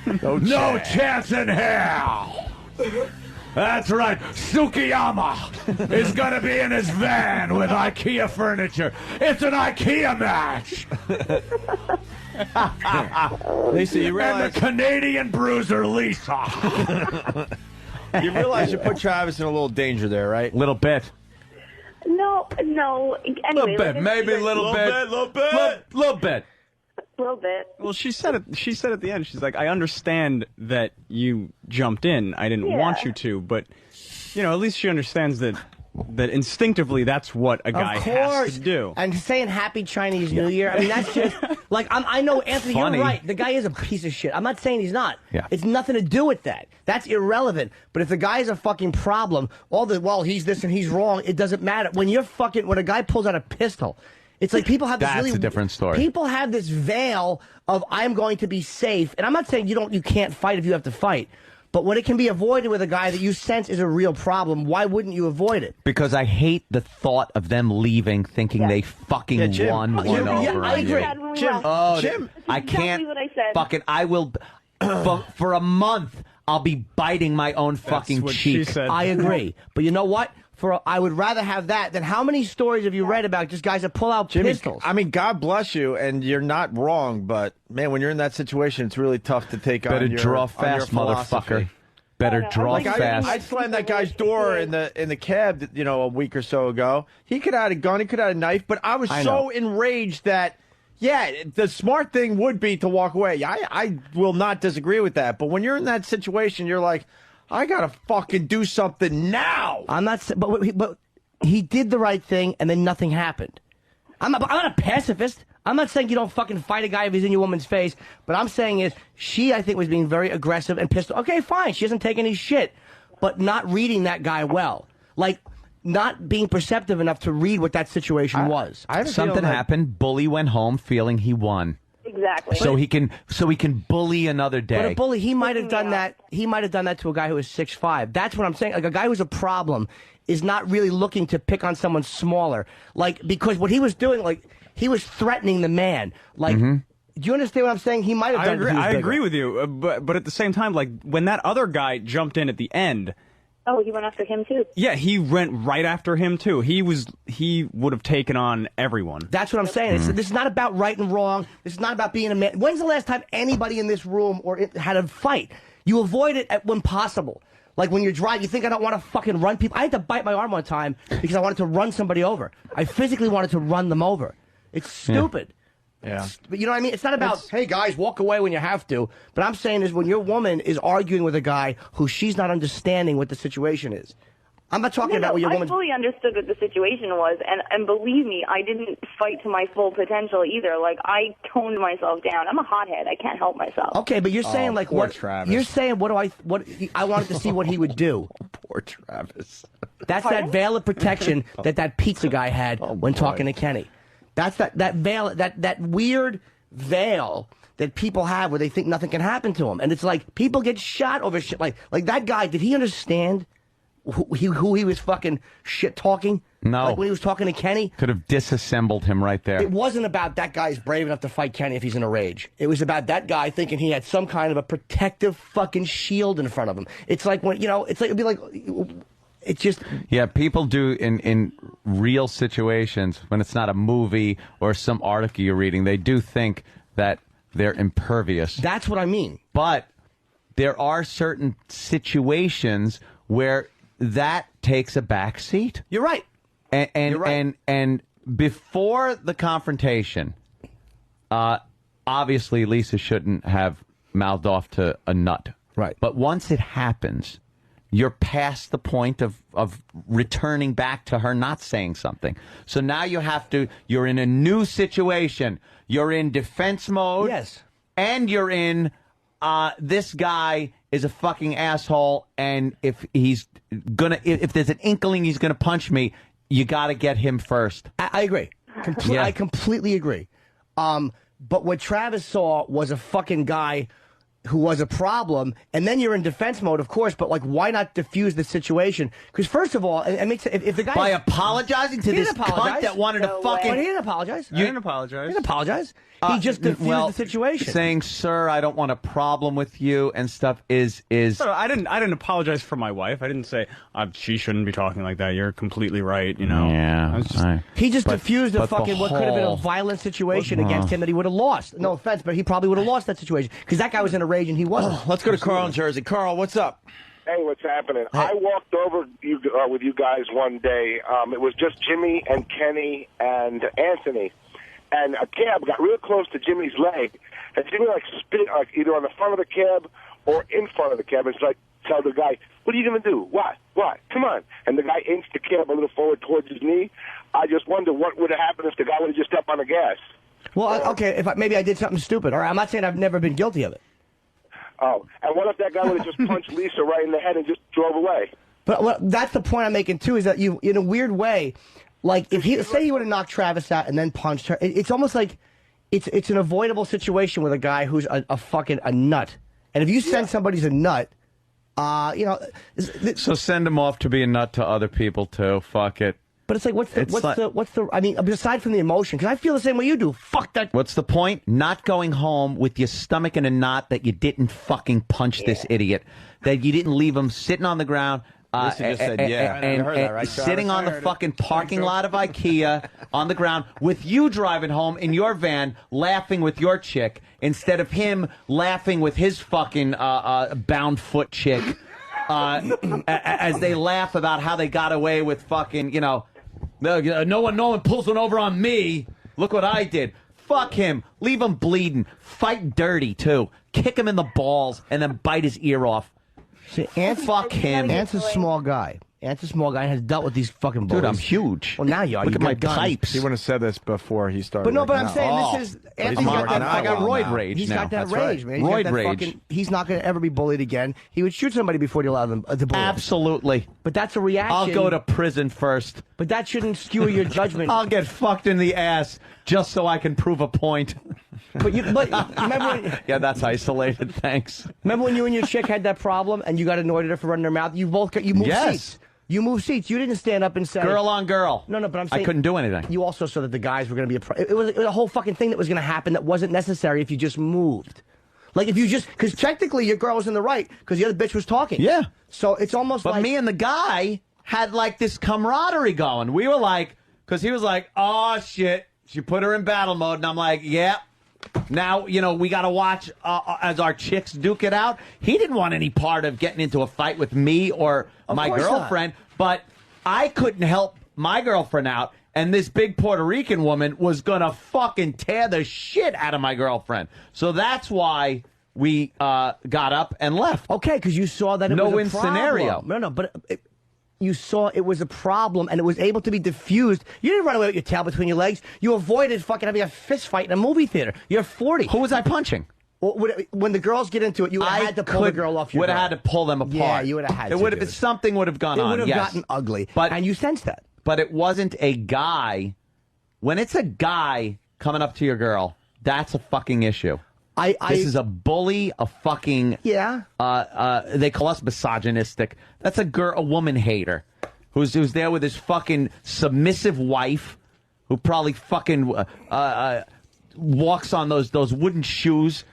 No chance in hell. That's right. Sukiyama is gonna be in his van with Ikea furniture. It's an Ikea match. Lisa, you And realize the Canadian bruiser, Lisa. you put Travis in a little danger there, right? Little bit. No. Anyway, Little bit. Maybe a little bit. Little bit. A little bit. Well, she said it. She said at the end, she's like, "I understand that you jumped in. I didn't want you to, but you know, at least she understands that that instinctively that's what a guy Of course. has to do. And saying Happy Chinese New Year, I mean, that's just, like, I know, Anthony, Funny. you're right. The guy is a piece of shit. I'm not saying he's not. Yeah. It's nothing to do with that. That's irrelevant. But if the guy is a fucking problem, well, he's this and he's wrong, it doesn't matter. When a guy pulls out a pistol, it's like people have this That's really... a different story. People have this veil of, I'm going to be safe. And I'm not saying you can't fight if you have to fight. But when it can be avoided with a guy that you sense is a real problem, why wouldn't you avoid it? Because I hate the thought of them leaving thinking they fucking Jim. won one Yeah, over I on agree. you. Jim, Jim, I can't exactly what I said. fucking. I will for a month. I'll be biting my own fucking That's what cheek. she said. I agree. But you know what? I would rather have that than how many stories have you read about just guys that pull out Jimmy, pistols? I mean, God bless you, and you're not wrong, but man, when you're in that situation, it's really tough to take Better on your draw on your fast, philosophy. motherfucker. Better draw Like fast. I slammed that guy's door in the cab, a week or so ago. He could have had a gun, he could have had a knife, but I was so enraged that, yeah, the smart thing would be to walk away. I will not disagree with that, but when you're in that situation, you're like, I gotta fucking do something now. I'm not, but he did the right thing, and then nothing happened. I'm not a pacifist. I'm not saying you don't fucking fight a guy if he's in your woman's face, but I'm saying is she, I think, was being very aggressive and pissed. Okay, fine, she doesn't take any shit, but not reading that guy well, like not being perceptive enough to read what that situation was. I have a Something feeling that- happened. Bully went home feeling he won. Exactly. So he can bully another day. But a bully, he might have done that. He might have done that to a guy who was 6'5". That's what I'm saying. Like a guy who's a problem is not really looking to pick on someone smaller. Like because what he was doing, like he was threatening the man. Like, do you understand what I'm saying? He might have done. I agree with you, but at the same time, like when that other guy jumped in at the end. Oh, he went after him too. Yeah, he went right after him too. He would have taken on everyone. That's what I'm saying. This is not about right and wrong. This is not about being a man. When's the last time anybody in this room had a fight? You avoid it when possible. Like when you're driving, you think I don't want to fucking run people. I had to bite my arm one time because I wanted to run somebody over. I physically wanted to run them over. It's stupid. Yeah. But you know what I mean? It's not about, hey, guys, walk away when you have to. But I'm saying is when your woman is arguing with a guy who she's not understanding what the situation is. I'm not talking about what your I woman... fully understood what the situation was, and believe me, I didn't fight to my full potential either. Like, I toned myself down. I'm a hothead. I can't help myself. Okay, but you're saying like poor what? Travis. You're saying what I wanted to see what he would do. Poor Travis. That's that veil of protection that pizza guy had when talking to Kenny. That's that veil, that weird veil that people have where they think nothing can happen to them, and it's like people get shot over shit. Like that guy, did he understand who he was fucking shit talking? No. Like when he was talking to Kenny. Could have disassembled him right there. It wasn't about that guy's brave enough to fight Kenny if he's in a rage. It was about that guy thinking he had some kind of a protective fucking shield in front of him. It's like when, it's like, it'd be like, it's just... Yeah, people do in real situations, when it's not a movie or some article you're reading, they do think that they're impervious. That's what I mean. But there are certain situations where that takes a back seat. You're right. And You're right. and before the confrontation, obviously Lisa shouldn't have mouthed off to a nut. Right. But once it happens, you're past the point of returning back to her not saying something. So now you're in a new situation. You're in defense mode. Yes. And you're in, this guy is a fucking asshole, and if there's an inkling he's gonna punch me, you gotta get him first. I agree. I completely agree. But what Travis saw was a fucking guy who was a problem, and then you're in defense mode, of course, but like, why not diffuse the situation? Because first of all, if the guy... By apologizing to this cunt that wanted to fucking... But he didn't apologize. I didn't apologize. He didn't apologize. He just diffused the situation. Saying, sir, I don't want a problem with you and stuff is... No, I didn't apologize for my wife. I didn't say she shouldn't be talking like that. You're completely right. Yeah. I was just, He just diffused a but the fucking what could have been a whole- violent situation against him that he would have lost. No offense, but he probably would have lost that situation because that guy was in a rage and he wasn't. Let's go to Carl in Jersey. Carl, what's up? Hey, what's happening? I walked over with you guys one day. It was just Jimmy and Kenny and Anthony. And a cab got real close to Jimmy's leg. And Jimmy, spit either on the front of the cab or in front of the cab. It's like tell the guy, what are you going to do? What? Come on. And the guy inched the cab a little forward towards his knee. I just wonder what would have happened if the guy would have just stepped on the gas. Well, okay, maybe I did something stupid. All right, I'm not saying I've never been guilty of it. Oh, and what if that guy would have just punched Lisa right in the head and just drove away? But that's the point I'm making, too, is that you, in a weird way, like, if say he would have knocked Travis out and then punched her, it's almost like it's an avoidable situation with a guy who's a fucking nut. And if you send somebody's a nut, you know... So send him off to be a nut to other people, too. Fuck it. But it's like, what's the, I mean, aside from the emotion, because I feel the same way you do. Fuck that. What's the point? Not going home with your stomach in a knot that you didn't fucking punch this idiot, that you didn't leave him sitting on the ground. Lisa just said, yeah. And, heard that, right, sitting on the fucking parking lot of Ikea on the ground with you driving home in your van laughing with your chick instead of him laughing with his fucking bound foot chick as they laugh about how they got away with fucking, you know, no one pulls one over on me. Look what I did. Fuck him. Leave him bleeding. Fight dirty, too. Kick him in the balls and then bite his ear off. See, fuck him. Ant's a small guy. Ant's a small guy and has dealt with these fucking bullies. Dude, I'm huge. Well, now you are. Look You at my got guns. pipes. He wouldn't have said this before he started. But I'm out. saying this is... Anthony's got that, I got roid rage He's now. got that That's rage, right. man. He's got Roid that rage. He's not going to ever be bullied again. He would shoot somebody before he allowed them to bully him. Absolutely. But that's a reaction. I'll go to prison first. But that shouldn't skew your judgment. I'll get fucked in the ass just so I can prove a point. But remember when, Yeah, that's isolated. Thanks. remember when you and your chick had that problem and you got annoyed at her for running her mouth? You moved Yes. seats. You moved seats. You didn't stand up and say... Girl on girl. No, but I'm saying... I couldn't do anything. You also saw that the guys were going to be it was a whole fucking thing that was going to happen that wasn't necessary if you just moved. Like if you just... Because technically your girl was in the right because the other bitch was talking. Yeah. So it's almost But like... me and the guy had like this camaraderie going. We were like... Because he was like, oh, shit. She put her in battle mode. And I'm like, yeah. Now, you know, we got to watch as our chicks duke it out. He didn't want any part of getting into a fight with me or my girlfriend. But I couldn't help my girlfriend out. And this big Puerto Rican woman was going to fucking tear the shit out of my girlfriend. So that's why we got up and left. Okay, because you saw that it was a No-win problem. scenario. No, but you saw it was a problem and it was able to be diffused. You didn't run away with your tail between your legs. You avoided fucking having a fist fight in a movie theater. You're 40. Who was I punching? When the girls get into it, you had to pull the girl off your would have girl. had to pull them apart. Yeah, you would have had to. It would have something would have gone It on. would have yes. gotten ugly. But and you sensed that. But it wasn't a guy. When it's a guy coming up to your girl, that's a fucking issue. This is a bully, a fucking they call us misogynistic. That's a woman hater who's there with his fucking submissive wife who probably fucking walks on those wooden shoes.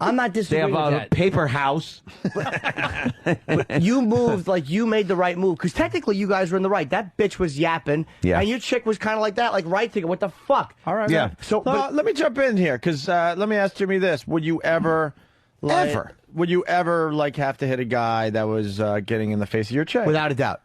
I'm not disagreeing They have with a that. paper house. But you moved like you made the right move because technically you guys were in the right. That bitch was yapping, and your chick was kind of like that, like right thinking, "What the fuck?" All right, Yeah. man. So, let me jump in here because let me ask Jimmy this: would you ever, would you ever like have to hit a guy that was getting in the face of your chick? without a doubt.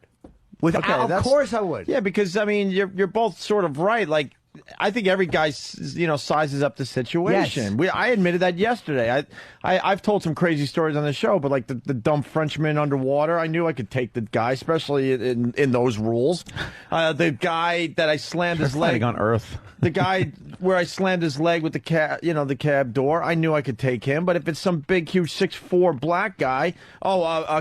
Of course I would. Yeah, because I mean, you're both sort of right. Like, I think every guy, sizes up the situation. Yes. I admitted that yesterday. I've told some crazy stories on the show, but like the dumb Frenchman underwater, I knew I could take the guy, especially in those rules. The guy that I slammed his leg on Earth. The guy where I slammed his leg with the cab door, I knew I could take him. But if it's some big, huge 6'4" black guy,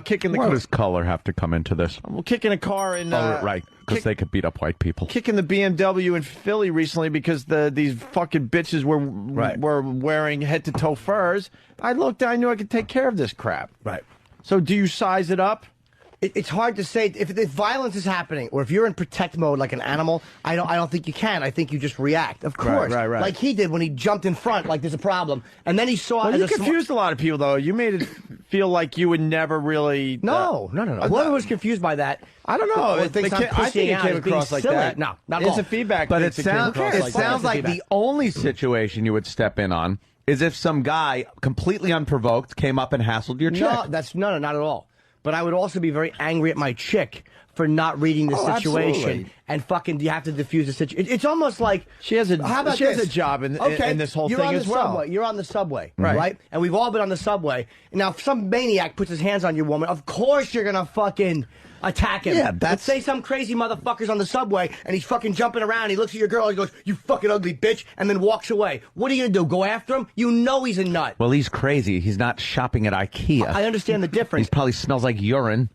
kicking the Why car. does color have to come into this? Well, kicking a car in. Right, because they could beat up white people. Kicking the BMW in Philly recently because these fucking bitches were wearing head to toe furs. I looked, I knew I could take care of this crap. Right. So do you size it up? It's hard to say if violence is happening or if you're in protect mode like an animal. I don't think you can. I think you just react. Of course, right. Like he did when he jumped in front, like there's a problem, and then he saw. Well, you confused a lot of people though. You made it feel like you would never really. No. Whoever was confused by that, I don't know. I think it came across like that. No, not at It's all. a feedback. But thing it that came sounds across like the only situation you would step in on is if some guy completely unprovoked came up and hassled your chick. No, not at all. but I would also be very angry at my chick for not reading the situation absolutely. and fucking you have to diffuse the situation. It's almost like She has a how about she has this? a job in this whole You're thing on the as well. Subway. You're on the subway, Right. And we've all been on the subway. Now, if some maniac puts his hands on your woman, of course you're gonna fucking attack him. Yeah, Let's say some crazy motherfucker's on the subway and he's fucking jumping around. He looks at your girl and he goes, "You fucking ugly bitch," and then walks away. What are you gonna do? Go after him? You know he's a nut. Well, he's crazy. He's not shopping at Ikea. I understand the difference. He probably smells like urine.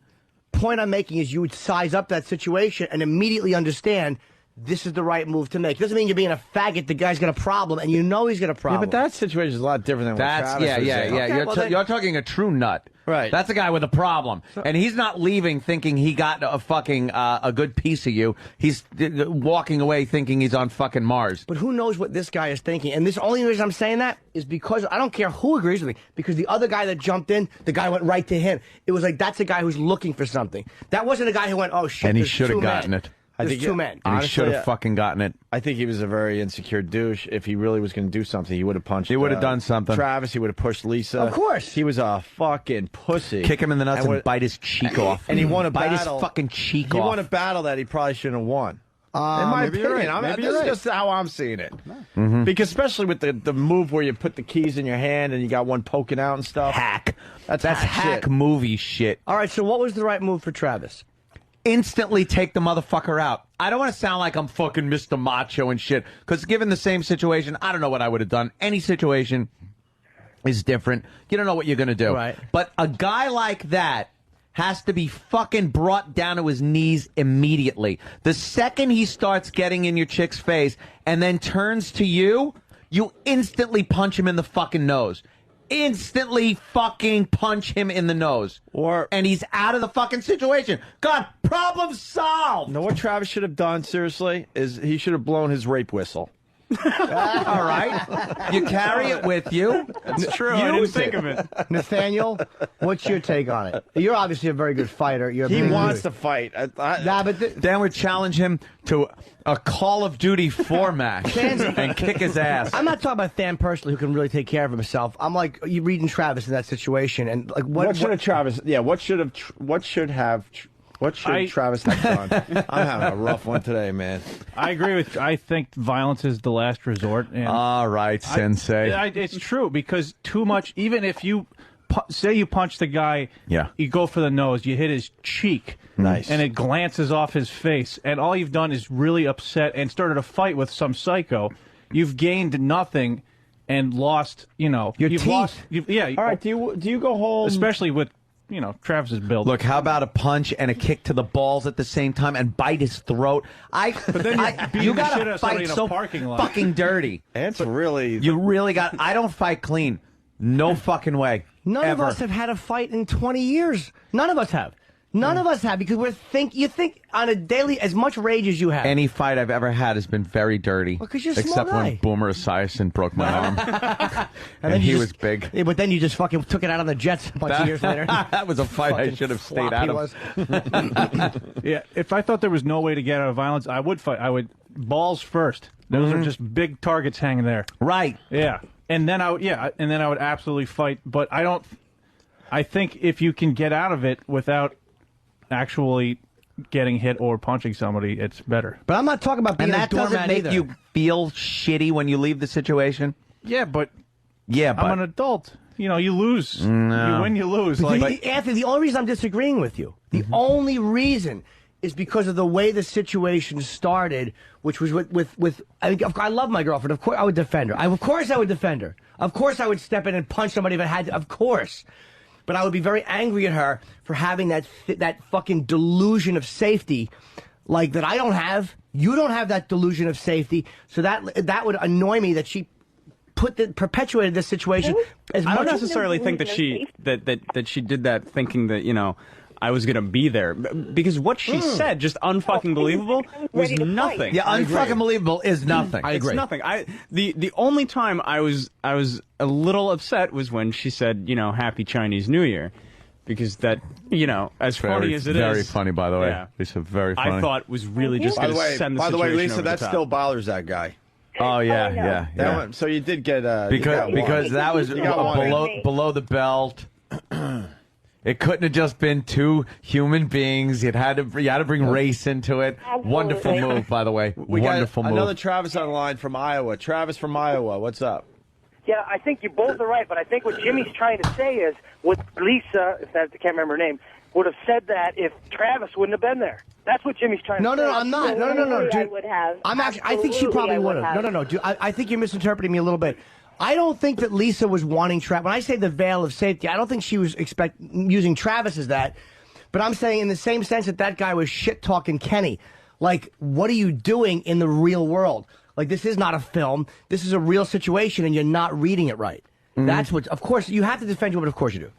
Point I'm making is you would size up that situation and immediately understand this is the right move to make. Doesn't mean you're being a faggot. The guy's got a problem, and you know he's got a Yeah, problem. but that situation is a lot different than what That's Travis was in. Okay, you're, well then- you're talking a true nut. Right. That's a guy with a problem, and he's not leaving thinking he got a fucking a good piece of you. He's walking away thinking he's on fucking Mars. But who knows what this guy is thinking? And this only reason I'm saying that is because I don't care who agrees with me. Because the other guy that jumped in, the guy went right to him. It was like that's a guy who's looking for something. That wasn't a guy who went, "Oh shit." And he there's should have two gotten men. it. I There's think two men. And he Honestly, should have fucking gotten it. I think he was a very insecure douche. If he really was going to do something, he would have punched. He would have done something. Travis, he would have pushed Lisa. Of course. He was a fucking pussy. Kick him in the nuts and would- bite his cheek off. And he won a bite battle. his fucking cheek He off. won a battle that he probably shouldn't have won. In my maybe you're opinion, right. Maybe this you're is just how I'm seeing it. Because especially with the move where you put the keys in your hand and you got one poking out and stuff. hack. That's hack shit. movie shit. All right. So what was the right move for Travis? Instantly take the motherfucker out. I don't want to sound like I'm fucking Mr. Macho and shit, because given the same situation, I don't know what I would have done. Any situation is different. You don't know what you're going to do. Right. But a guy like that has to be fucking brought down to his knees immediately. The second he starts getting in your chick's face and then turns to you, you instantly punch him in the fucking nose. Instantly fucking punch him in the nose. And he's out of the fucking situation. God, problem solved. No, what Travis should have done, seriously, is he should have blown his rape whistle. All right. You carry it with you. It's true. I didn't think of it. Nathaniel, what's your take on it? You're obviously a very good fighter. You're a He big wants dude. to fight. Nah, but Then we challenge him to a Call of Duty 4 match and kick his ass. I'm not talking about Than personally, who can really take care of himself. I'm like you reading Travis in that situation, and like what should have Travis? Yeah, what should Travis have done? I'm having a rough one today, man. I agree with. I think violence is the last resort. And All right, Sensei. it's true because too much. Even if you say you punch the guy, Yeah. you go for the nose, you hit his cheek, Nice. and it glances off his face, and all you've done is really upset and started a fight with some psycho. You've gained nothing and lost. You know, Your you've teeth. lost. Yeah. All right, do you go home? Especially with Travis's build. Look, how about a punch and a kick to the balls at the same time and bite his throat? then you're beating you the shit out gotta of somebody fight in a so parking lot. fucking dirty. It's really. You really got. I don't fight clean. No fucking way. none Ever. of us have had a fight in 20 years. None of us have. None of us have because you think on a daily as much rage as you have. Any fight I've ever had has been very dirty. Well, 'cause you're a small except guy. when Boomer Esiason broke my arm. and then he you was just- big. Yeah, but then you just fucking took it out on the Jets a bunch of years later. That was a fight I Fucking should have stayed flop out he of. was. Yeah, if I thought there was no way to get out of violence, I would fight. I would balls first. Those are just big targets hanging there. Right. Yeah, and then I would absolutely fight. But I don't. I think if you can get out of it without actually getting hit or punching somebody, it's better. But I'm not talking about being And that a doormat doesn't make either. you feel shitty when you leave the situation? Yeah, but Yeah, but I'm an adult. You know, you lose. No. You win, you lose. But Like, Anthony, the only reason I'm disagreeing with you, the only reason is because of the way the situation started, which was with I love my girlfriend. Of course, I would defend her. Of course, I would defend her. Of course, I would step in and punch somebody if I had to. Of course. But I would be very angry at her for having that fucking delusion of safety, like that I don't have. You don't have that delusion of safety, so that would annoy me that she perpetuated this situation. As I don't much necessarily think that she that she did that thinking that I was gonna be there, because what she said, just unfucking believable, was ready to fight. nothing. yeah, unfucking believable is nothing. I agree. It's nothing. The only time I was a little upset was when she said, Happy Chinese New Year, because that, as funny as it is, very funny, by the way. Yeah. It's very funny. I thought was really just By going the to way, send the situation Lisa, over that the top. still bothers that guy. Oh yeah, Oh, no. yeah, That yeah. one, so you did get Because that was You got one. below the belt. It couldn't have just been two human beings. You had to bring race into it. Absolutely. Wonderful move, by the way. We Wonderful got move. another Travis on the line from Iowa. Travis from Iowa, what's up? Yeah, I think you both are right, but I think what Jimmy's trying to say is what Lisa, if I can't remember her name, would have said that if Travis wouldn't have been there. That's what Jimmy's trying to say. No, I'm not. No, Absolutely, I dude. would have. I think she probably would have. No, dude. I think you're misinterpreting me a little bit. I don't think that Lisa was wanting Travis. When I say the veil of safety, I don't think she was using Travis as that. But I'm saying in the same sense that guy was shit-talking Kenny. Like, what are you doing in the real world? Like, this is not a film. This is a real situation, and you're not reading it right. That's what, of course, you have to defend your woman, of course you do.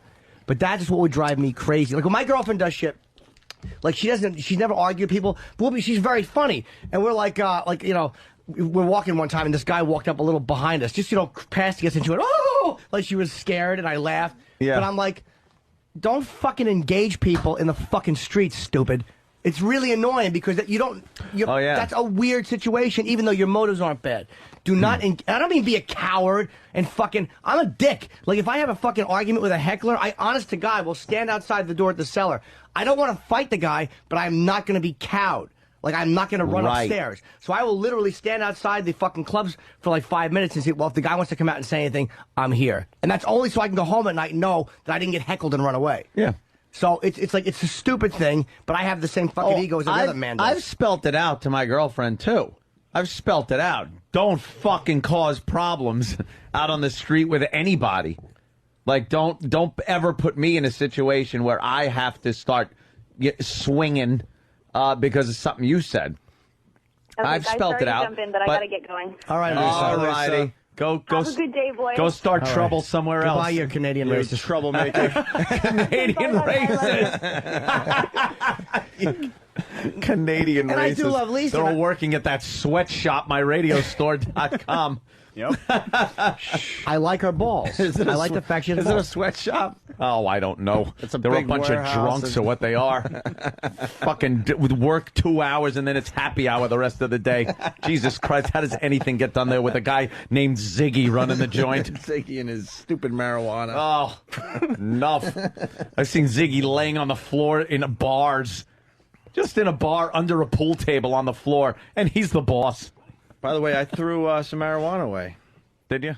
But that is what would drive me crazy. Like, when my girlfriend does shit, like, she's never argued with people. But she's very funny. And we're like, you know, we're walking one time, and this guy walked up a little behind us, just, you know, passing us into it. Oh! Like, she was scared, and I laughed. Yeah. But I'm like, don't fucking engage people in the fucking streets, stupid. It's really annoying because you don't. Oh, yeah. That's a weird situation, even though your motives aren't bad. Do not. I don't mean be a coward and fucking. I'm a dick. Like, if I have a fucking argument with a heckler, I, honest to God, will stand outside the door at the cellar. I don't want to fight the guy, but I'm not going to be cowed. Like, I'm not going to run upstairs. So I will literally stand outside the fucking clubs for like 5 minutes and say, well, if the guy wants to come out and say anything, I'm here. And that's only so I can go home at night and know that I didn't get heckled and run away. Yeah. So it's like, it's a stupid thing, but I have the same fucking ego as another man does. I've spelt it out to my girlfriend, too. I've spelt it out. Don't fucking cause problems out on the street with anybody. Like, don't ever put me in a situation where I have to start swinging because of something you said. Okay, I've guys, spelt sorry it to out. Jump in, but I got to get going. All right, All righty. Go. Have a good day, boys. Go start trouble somewhere else. Goodbye, you Canadian You're a racist. troublemaker. Canadian racist. Canadian And racist. I do love Lisa. They're all working at that sweatshop, myradiostore.com. Yep. I like her balls. I like the fact she has Is it a balls. sweatshop? Oh, I don't know. It's a They're a big bunch of warehouse drunks and- or what they are. Fucking with work 2 hours and then it's happy hour the rest of the day. Jesus Christ, how does anything get done there with a guy named Ziggy running the joint? Ziggy and his stupid marijuana. Oh, enough. I've seen Ziggy laying on the floor in bars. Just in a bar under a pool table on the floor, and he's the boss. By the way, I threw some marijuana away. Did you?